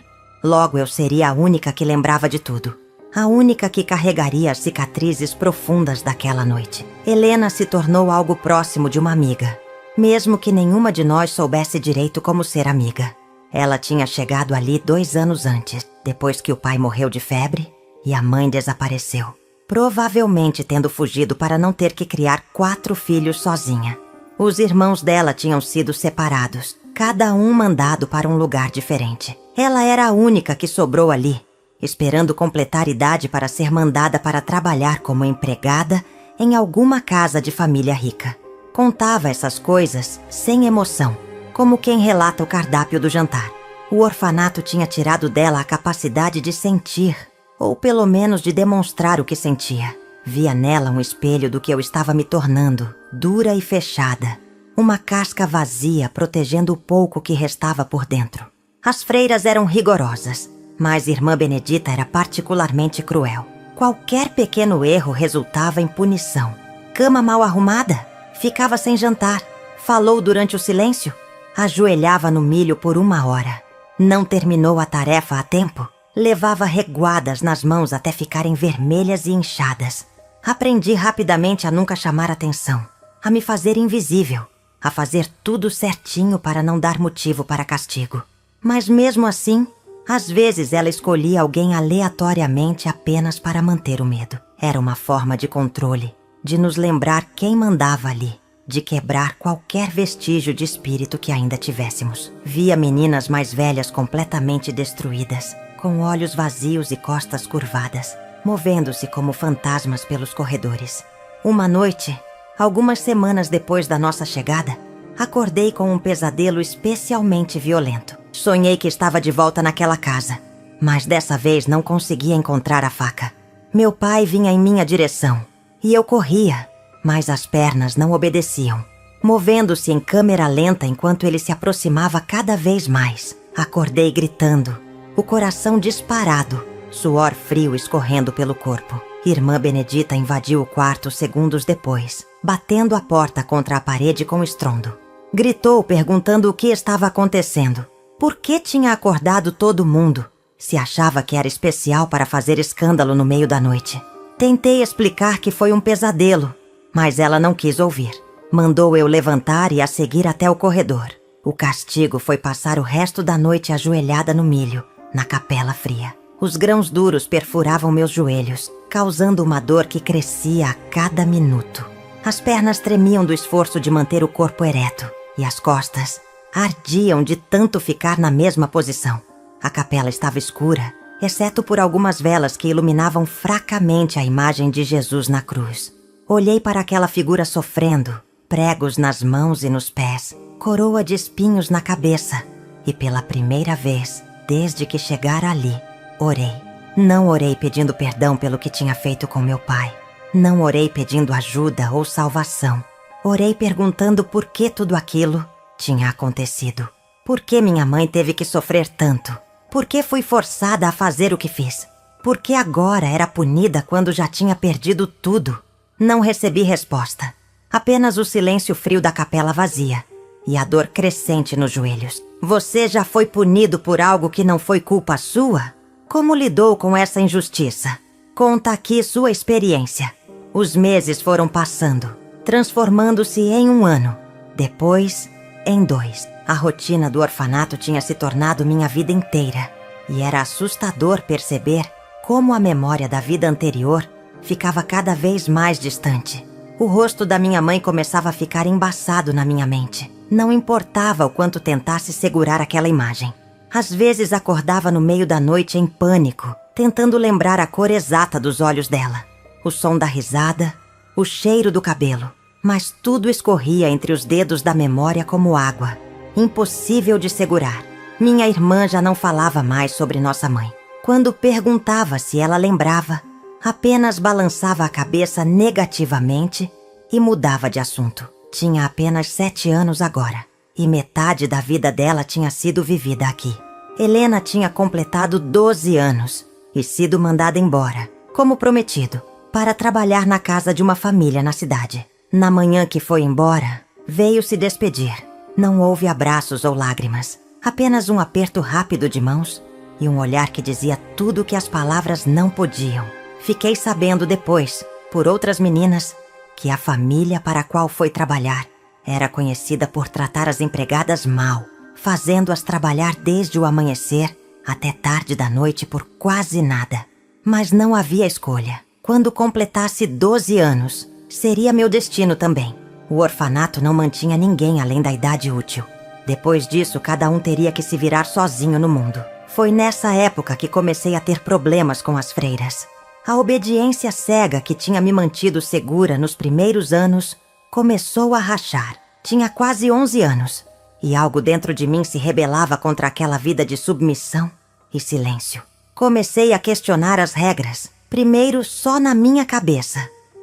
Logo eu seria a única que lembrava de tudo, a única que carregaria as cicatrizes profundas daquela noite. Helena se tornou algo próximo de uma amiga, mesmo que nenhuma de nós soubesse direito como ser amiga. Ela tinha chegado ali 2 anos antes, depois que o pai morreu de febre e a mãe desapareceu, provavelmente tendo fugido para não ter que criar 4 filhos sozinha. Os irmãos dela tinham sido separados, cada um mandado para um lugar diferente. Ela era a única que sobrou ali, esperando completar idade para ser mandada para trabalhar como empregada em alguma casa de família rica. Contava essas coisas sem emoção, como quem relata o cardápio do jantar. O orfanato tinha tirado dela a capacidade de sentir, ou pelo menos de demonstrar o que sentia. Via nela um espelho do que eu estava me tornando, dura e fechada, uma casca vazia protegendo o pouco que restava por dentro. As freiras eram rigorosas, mas Irmã Benedita era particularmente cruel. Qualquer pequeno erro resultava em punição. Cama mal arrumada? Ficava sem jantar. Falou durante o silêncio? Ajoelhava no milho por 1 hora. Não terminou a tarefa a tempo? Levava reguadas nas mãos até ficarem vermelhas e inchadas. Aprendi rapidamente a nunca chamar atenção, a me fazer invisível, a fazer tudo certinho para não dar motivo para castigo. Mas mesmo assim, às vezes ela escolhia alguém aleatoriamente apenas para manter o medo. Era uma forma de controle, de nos lembrar quem mandava ali, de quebrar qualquer vestígio de espírito que ainda tivéssemos. Via meninas mais velhas completamente destruídas, com olhos vazios e costas curvadas, movendo-se como fantasmas pelos corredores. Uma noite, algumas semanas depois da nossa chegada, acordei com um pesadelo especialmente violento. Sonhei que estava de volta naquela casa, mas dessa vez não conseguia encontrar a faca. Meu pai vinha em minha direção e eu corria, mas as pernas não obedeciam, movendo-se em câmera lenta enquanto ele se aproximava cada vez mais. Acordei gritando, o coração disparado, suor frio escorrendo pelo corpo. Irmã Benedita invadiu o quarto segundos depois, batendo a porta contra a parede com estrondo. Gritou perguntando o que estava acontecendo. Por que tinha acordado todo mundo? Se achava que era especial para fazer escândalo no meio da noite. Tentei explicar que foi um pesadelo, mas ela não quis ouvir. Mandou eu levantar e a seguir até o corredor. O castigo foi passar o resto da noite ajoelhada no milho, na capela fria. Os grãos duros perfuravam meus joelhos, causando uma dor que crescia a cada minuto. As pernas tremiam do esforço de manter o corpo ereto, e as costas ardiam de tanto ficar na mesma posição. A capela estava escura, exceto por algumas velas que iluminavam fracamente a imagem de Jesus na cruz. Olhei para aquela figura sofrendo, pregos nas mãos e nos pés, coroa de espinhos na cabeça, e pela primeira vez, desde que chegara ali, orei. Não orei pedindo perdão pelo que tinha feito com meu pai. Não orei pedindo ajuda ou salvação. Orei perguntando por que tudo aquilo tinha acontecido. Por que minha mãe teve que sofrer tanto? Por que fui forçada a fazer o que fiz? Por que agora era punida quando já tinha perdido tudo? Não recebi resposta. Apenas o silêncio frio da capela vazia e a dor crescente nos joelhos. Você já foi punido por algo que não foi culpa sua? Como lidou com essa injustiça? Conta aqui sua experiência. Os meses foram passando, transformando-se em 1 ano. Depois, em 2. A rotina do orfanato tinha se tornado minha vida inteira. E era assustador perceber como a memória da vida anterior ficava cada vez mais distante. O rosto da minha mãe começava a ficar embaçado na minha mente. Não importava o quanto tentasse segurar aquela imagem. Às vezes acordava no meio da noite em pânico, tentando lembrar a cor exata dos olhos dela, o som da risada, o cheiro do cabelo. Mas tudo escorria entre os dedos da memória como água, impossível de segurar. Minha irmã já não falava mais sobre nossa mãe. Quando perguntava se ela lembrava, apenas balançava a cabeça negativamente e mudava de assunto. Tinha apenas 7 anos agora, e metade da vida dela tinha sido vivida aqui. Helena tinha completado 12 anos e sido mandada embora, como prometido, para trabalhar na casa de uma família na cidade. Na manhã que foi embora, veio se despedir. Não houve abraços ou lágrimas, apenas um aperto rápido de mãos e um olhar que dizia tudo o que as palavras não podiam. Fiquei sabendo depois, por outras meninas, que a família para a qual foi trabalhar era conhecida por tratar as empregadas mal, fazendo-as trabalhar desde o amanhecer até tarde da noite por quase nada. Mas não havia escolha. Quando completasse 12 anos, seria meu destino também. O orfanato não mantinha ninguém além da idade útil. Depois disso, cada um teria que se virar sozinho no mundo. Foi nessa época que comecei a ter problemas com as freiras. A obediência cega que tinha me mantido segura nos primeiros anos começou a rachar. Tinha quase 11 anos e algo dentro de mim se rebelava contra aquela vida de submissão e silêncio. Comecei a questionar as regras, primeiro só na minha cabeça,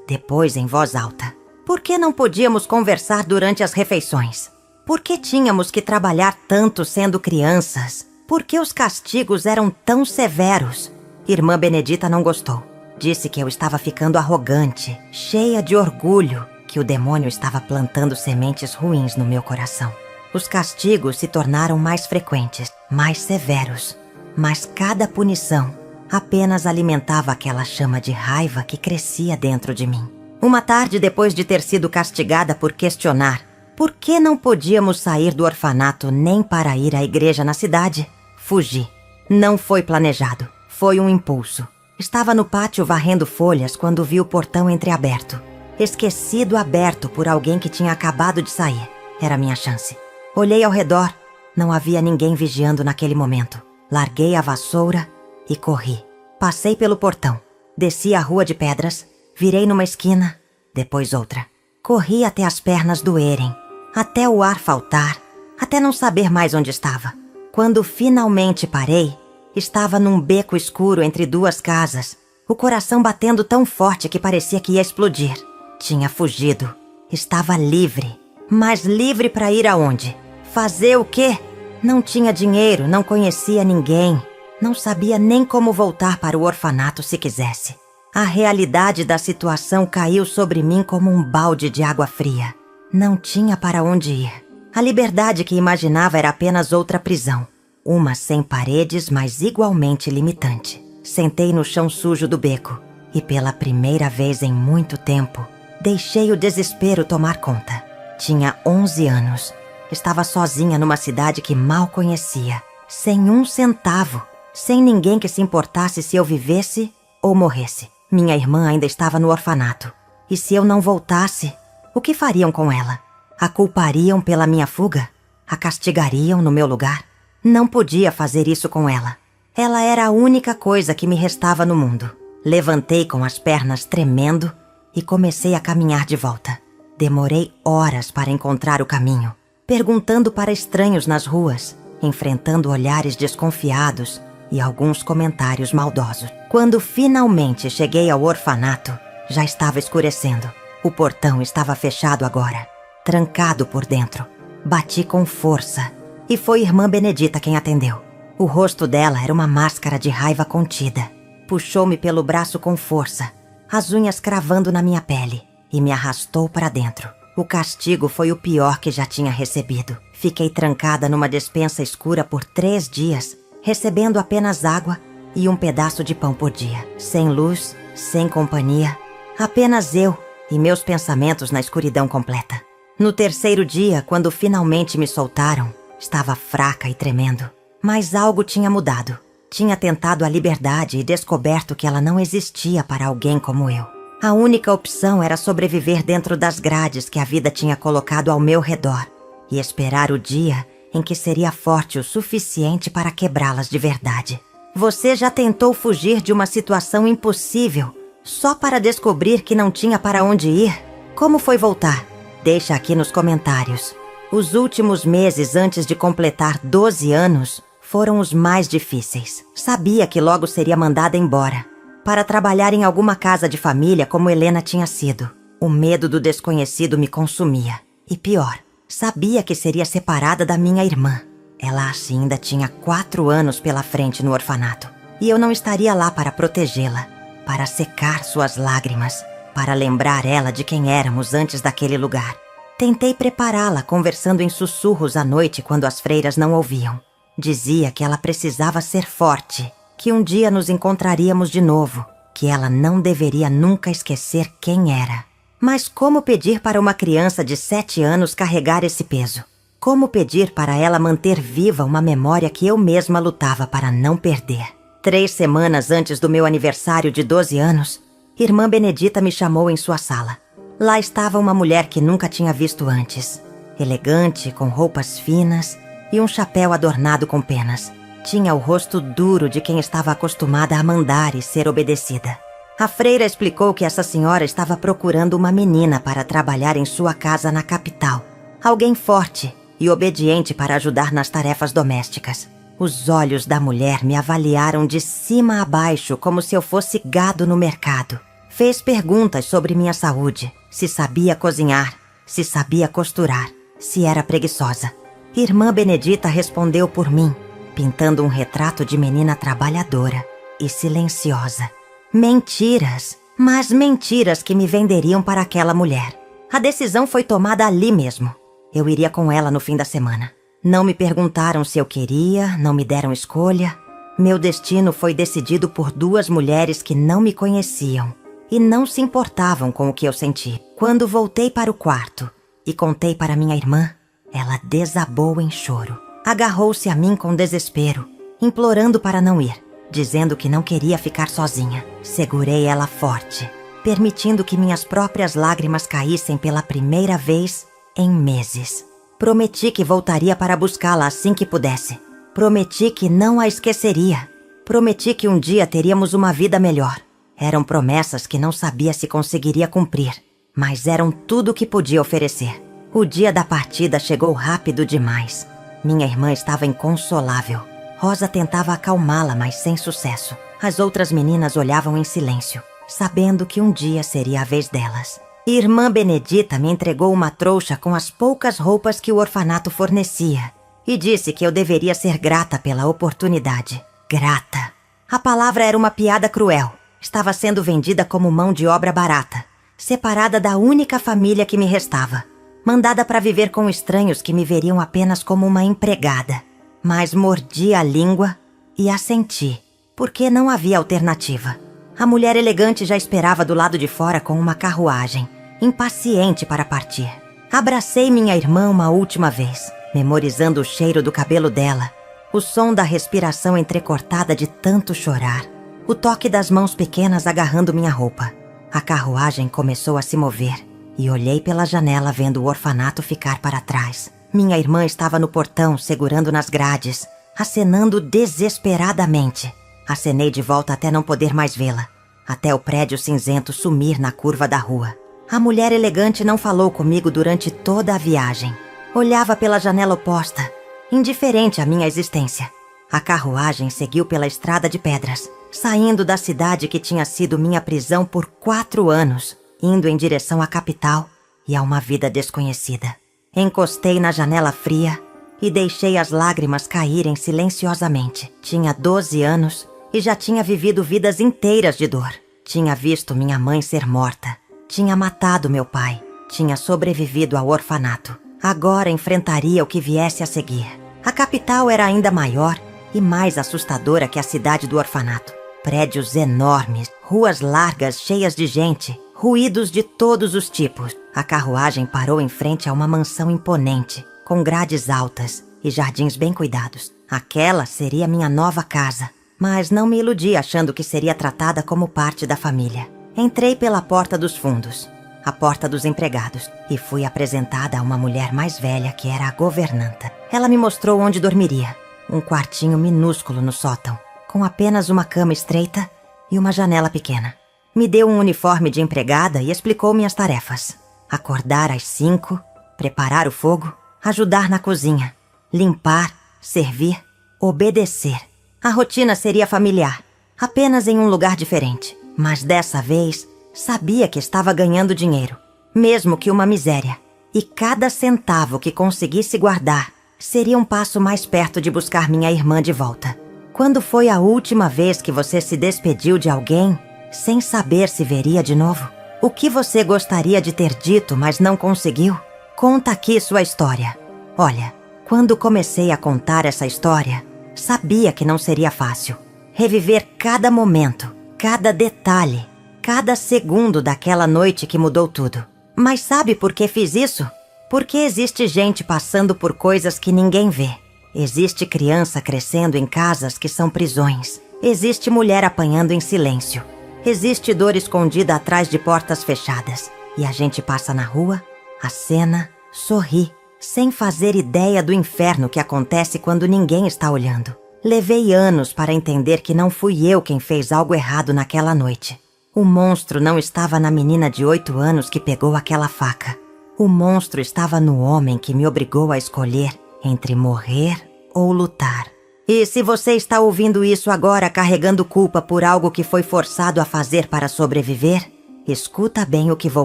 depois em voz alta. Por que não podíamos conversar durante as refeições? Por que tínhamos que trabalhar tanto sendo crianças? Por que os castigos eram tão severos? Irmã Benedita não gostou. Disse que eu estava ficando arrogante, cheia de orgulho, que o demônio estava plantando sementes ruins no meu coração. Os castigos se tornaram mais frequentes, mais severos, mas cada punição apenas alimentava aquela chama de raiva que crescia dentro de mim. Uma tarde, depois de ter sido castigada por questionar por que não podíamos sair do orfanato nem para ir à igreja na cidade, fugi. Não foi planejado, foi um impulso. Estava no pátio varrendo folhas quando vi o portão entreaberto. Esquecido aberto por alguém que tinha acabado de sair. Era minha chance. Olhei ao redor. Não havia ninguém vigiando naquele momento. Larguei a vassoura e corri. Passei pelo portão. Desci a rua de pedras. Virei numa esquina, depois outra. Corri até as pernas doerem, até o ar faltar, até não saber mais onde estava. Quando finalmente parei, estava num beco escuro entre duas casas, o coração batendo tão forte que parecia que ia explodir. Tinha fugido. Estava livre. Mas livre para ir aonde? Fazer o quê? Não tinha dinheiro, não conhecia ninguém. Não sabia nem como voltar para o orfanato se quisesse. A realidade da situação caiu sobre mim como um balde de água fria. Não tinha para onde ir. A liberdade que imaginava era apenas outra prisão. Uma sem paredes, mas igualmente limitante. Sentei no chão sujo do beco e, pela primeira vez em muito tempo, deixei o desespero tomar conta. Tinha 11 anos. Estava sozinha numa cidade que mal conhecia, sem um centavo, sem ninguém que se importasse se eu vivesse ou morresse. Minha irmã ainda estava no orfanato. E se eu não voltasse, o que fariam com ela? A culpariam pela minha fuga? A castigariam no meu lugar? Não podia fazer isso com ela. Ela era a única coisa que me restava no mundo. Levantei com as pernas tremendo e comecei a caminhar de volta. Demorei horas para encontrar o caminho, perguntando para estranhos nas ruas, enfrentando olhares desconfiados e alguns comentários maldosos. Quando finalmente cheguei ao orfanato, já estava escurecendo. O portão estava fechado agora, trancado por dentro. Bati com força e foi Irmã Benedita quem atendeu. O rosto dela era uma máscara de raiva contida. Puxou-me pelo braço com força, as unhas cravando na minha pele, e me arrastou para dentro. O castigo foi o pior que já tinha recebido. Fiquei trancada numa despensa escura por 3 dias, recebendo apenas água e um pedaço de pão por dia. Sem luz, sem companhia, apenas eu e meus pensamentos na escuridão completa. No 3º dia, quando finalmente me soltaram, estava fraca e tremendo. Mas algo tinha mudado. Tinha tentado a liberdade e descoberto que ela não existia para alguém como eu. A única opção era sobreviver dentro das grades que a vida tinha colocado ao meu redor e esperar o dia em que seria forte o suficiente para quebrá-las de verdade. Você já tentou fugir de uma situação impossível só para descobrir que não tinha para onde ir? Como foi voltar? Deixa aqui nos comentários. Os últimos meses antes de completar 12 anos foram os mais difíceis. Sabia que logo seria mandada embora para trabalhar em alguma casa de família como Helena tinha sido. O medo do desconhecido me consumia. E pior, sabia que seria separada da minha irmã. Ela ainda tinha 4 anos pela frente no orfanato. E eu não estaria lá para protegê-la, para secar suas lágrimas, para lembrar ela de quem éramos antes daquele lugar. Tentei prepará-la conversando em sussurros à noite quando as freiras não ouviam. Dizia que ela precisava ser forte, que um dia nos encontraríamos de novo, que ela não deveria nunca esquecer quem era. Mas como pedir para uma criança de 7 anos carregar esse peso? Como pedir para ela manter viva uma memória que eu mesma lutava para não perder? 3 semanas antes do meu aniversário de 12 anos, Irmã Benedita me chamou em sua sala. Lá estava uma mulher que nunca tinha visto antes. Elegante, com roupas finas e um chapéu adornado com penas. Tinha o rosto duro de quem estava acostumada a mandar e ser obedecida. A freira explicou que essa senhora estava procurando uma menina para trabalhar em sua casa na capital. Alguém forte e obediente para ajudar nas tarefas domésticas. Os olhos da mulher me avaliaram de cima a baixo como se eu fosse gado no mercado. Fez perguntas sobre minha saúde, se sabia cozinhar, se sabia costurar, se era preguiçosa. Irmã Benedita respondeu por mim, pintando um retrato de menina trabalhadora e silenciosa. Mentiras, mas mentiras que me venderiam para aquela mulher. A decisão foi tomada ali mesmo. Eu iria com ela no fim da semana. Não me perguntaram se eu queria, não me deram escolha. Meu destino foi decidido por 2 mulheres que não me conheciam e não se importavam com o que eu senti. Quando voltei para o quarto e contei para minha irmã, ela desabou em choro. Agarrou-se a mim com desespero, implorando para não ir, dizendo que não queria ficar sozinha. Segurei ela forte, permitindo que minhas próprias lágrimas caíssem pela primeira vez em meses. Prometi que voltaria para buscá-la assim que pudesse. Prometi que não a esqueceria. Prometi que um dia teríamos uma vida melhor. Eram promessas que não sabia se conseguiria cumprir, mas eram tudo o que podia oferecer. O dia da partida chegou rápido demais. Minha irmã estava inconsolável. Rosa tentava acalmá-la, mas sem sucesso. As outras meninas olhavam em silêncio, sabendo que um dia seria a vez delas. Irmã Benedita me entregou uma trouxa com as poucas roupas que o orfanato fornecia e disse que eu deveria ser grata pela oportunidade. Grata. A palavra era uma piada cruel. Estava sendo vendida como mão de obra barata, separada da única família que me restava, mandada para viver com estranhos que me veriam apenas como uma empregada. Mas mordi a língua e assenti, porque não havia alternativa. A mulher elegante já esperava do lado de fora com uma carruagem, impaciente para partir. Abracei minha irmã uma última vez, memorizando o cheiro do cabelo dela, o som da respiração entrecortada de tanto chorar, o toque das mãos pequenas agarrando minha roupa. A carruagem começou a se mover e olhei pela janela vendo o orfanato ficar para trás. Minha irmã estava no portão, segurando nas grades, acenando desesperadamente. Acenei de volta até não poder mais vê-la, até o prédio cinzento sumir na curva da rua. A mulher elegante não falou comigo durante toda a viagem. Olhava pela janela oposta, indiferente à minha existência. A carruagem seguiu pela estrada de pedras, saindo da cidade que tinha sido minha prisão por 4 anos, indo em direção à capital e a uma vida desconhecida. Encostei na janela fria e deixei as lágrimas caírem silenciosamente. Tinha 12 anos e já tinha vivido vidas inteiras de dor. Tinha visto minha mãe ser morta. Tinha matado meu pai. Tinha sobrevivido ao orfanato. Agora enfrentaria o que viesse a seguir. A capital era ainda maior e mais assustadora que a cidade do orfanato. Prédios enormes, ruas largas cheias de gente, ruídos de todos os tipos. A carruagem parou em frente a uma mansão imponente, com grades altas e jardins bem cuidados. Aquela seria minha nova casa, mas não me iludi achando que seria tratada como parte da família. Entrei pela porta dos fundos, a porta dos empregados, e fui apresentada a uma mulher mais velha que era a governanta. Ela me mostrou onde dormiria, um quartinho minúsculo no sótão, com apenas uma cama estreita e uma janela pequena. Me deu um uniforme de empregada e explicou-me as tarefas. Acordar às 5, preparar o fogo, ajudar na cozinha, limpar, servir, obedecer. A rotina seria familiar, apenas em um lugar diferente. Mas dessa vez, sabia que estava ganhando dinheiro, mesmo que uma miséria. E cada centavo que conseguisse guardar seria um passo mais perto de buscar minha irmã de volta. Quando foi a última vez que você se despediu de alguém, sem saber se veria de novo? O que você gostaria de ter dito, mas não conseguiu? Conta aqui sua história. Olha, quando comecei a contar essa história, sabia que não seria fácil. Reviver cada momento, cada detalhe, cada segundo daquela noite que mudou tudo. Mas sabe por que fiz isso? Porque existe gente passando por coisas que ninguém vê. Existe criança crescendo em casas que são prisões. Existe mulher apanhando em silêncio. Existe dor escondida atrás de portas fechadas. E a gente passa na rua, acena, sorri, sem fazer ideia do inferno que acontece quando ninguém está olhando. Levei anos para entender que não fui eu quem fez algo errado naquela noite. O monstro não estava na menina de 8 anos que pegou aquela faca. O monstro estava no homem que me obrigou a escolher entre morrer ou lutar. E se você está ouvindo isso agora carregando culpa por algo que foi forçado a fazer para sobreviver, escuta bem o que vou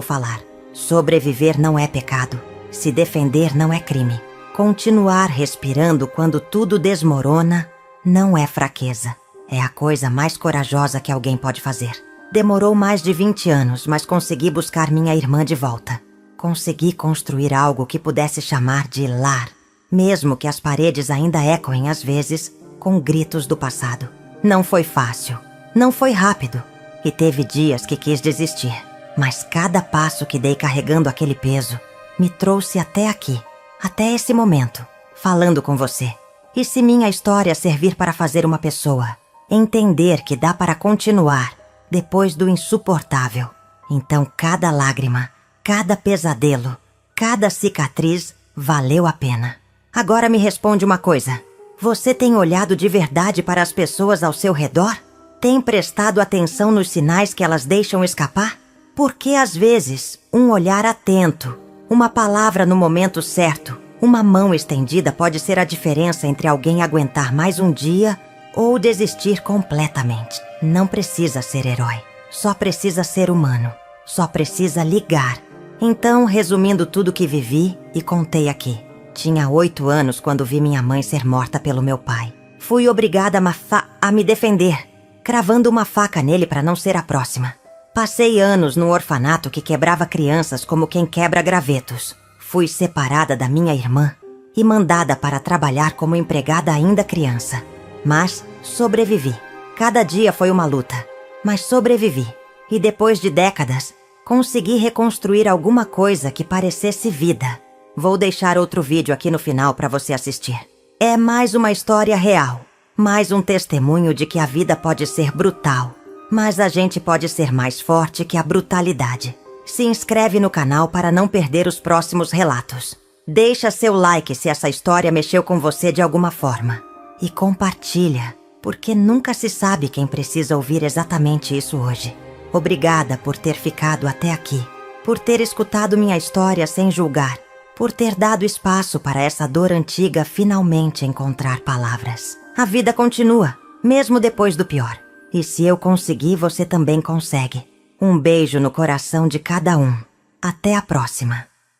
falar. Sobreviver não é pecado. Se defender não é crime. Continuar respirando quando tudo desmorona não é fraqueza. É a coisa mais corajosa que alguém pode fazer. Demorou mais de 20 anos, mas consegui buscar minha irmã de volta. Consegui construir algo que pudesse chamar de lar, mesmo que as paredes ainda ecoem às vezes com gritos do passado. Não foi fácil, não foi rápido, e teve dias que quis desistir. Mas cada passo que dei carregando aquele peso me trouxe até aqui, até esse momento, falando com você. E se minha história servir para fazer uma pessoa entender que dá para continuar depois do insuportável, então cada lágrima, cada pesadelo, cada cicatriz valeu a pena. Agora me responde uma coisa. Você tem olhado de verdade para as pessoas ao seu redor? Tem prestado atenção nos sinais que elas deixam escapar? Porque às vezes, um olhar atento, uma palavra no momento certo, Uma mão estendida pode ser a diferença entre alguém aguentar mais um dia ou desistir completamente. Não precisa ser herói. Só precisa ser humano. Só precisa ligar. Então, resumindo tudo que vivi e contei aqui. Tinha 8 anos quando vi minha mãe ser morta pelo meu pai. Fui obrigada a me defender, cravando uma faca nele para não ser a próxima. Passei anos no orfanato que quebrava crianças como quem quebra gravetos. Fui separada da minha irmã e mandada para trabalhar como empregada ainda criança. Mas sobrevivi. Cada dia foi uma luta, mas sobrevivi. E depois de décadas, consegui reconstruir alguma coisa que parecesse vida. Vou deixar outro vídeo aqui no final para você assistir. É mais uma história real, mais um testemunho de que a vida pode ser brutal, mas a gente pode ser mais forte que a brutalidade. Se inscreve no canal para não perder os próximos relatos. Deixa seu like se essa história mexeu com você de alguma forma. E compartilha, porque nunca se sabe quem precisa ouvir exatamente isso hoje. Obrigada por ter ficado até aqui, por ter escutado minha história sem julgar, por ter dado espaço para essa dor antiga finalmente encontrar palavras. A vida continua, mesmo depois do pior. E se eu conseguir, você também consegue. Um beijo no coração de cada um. Até a próxima.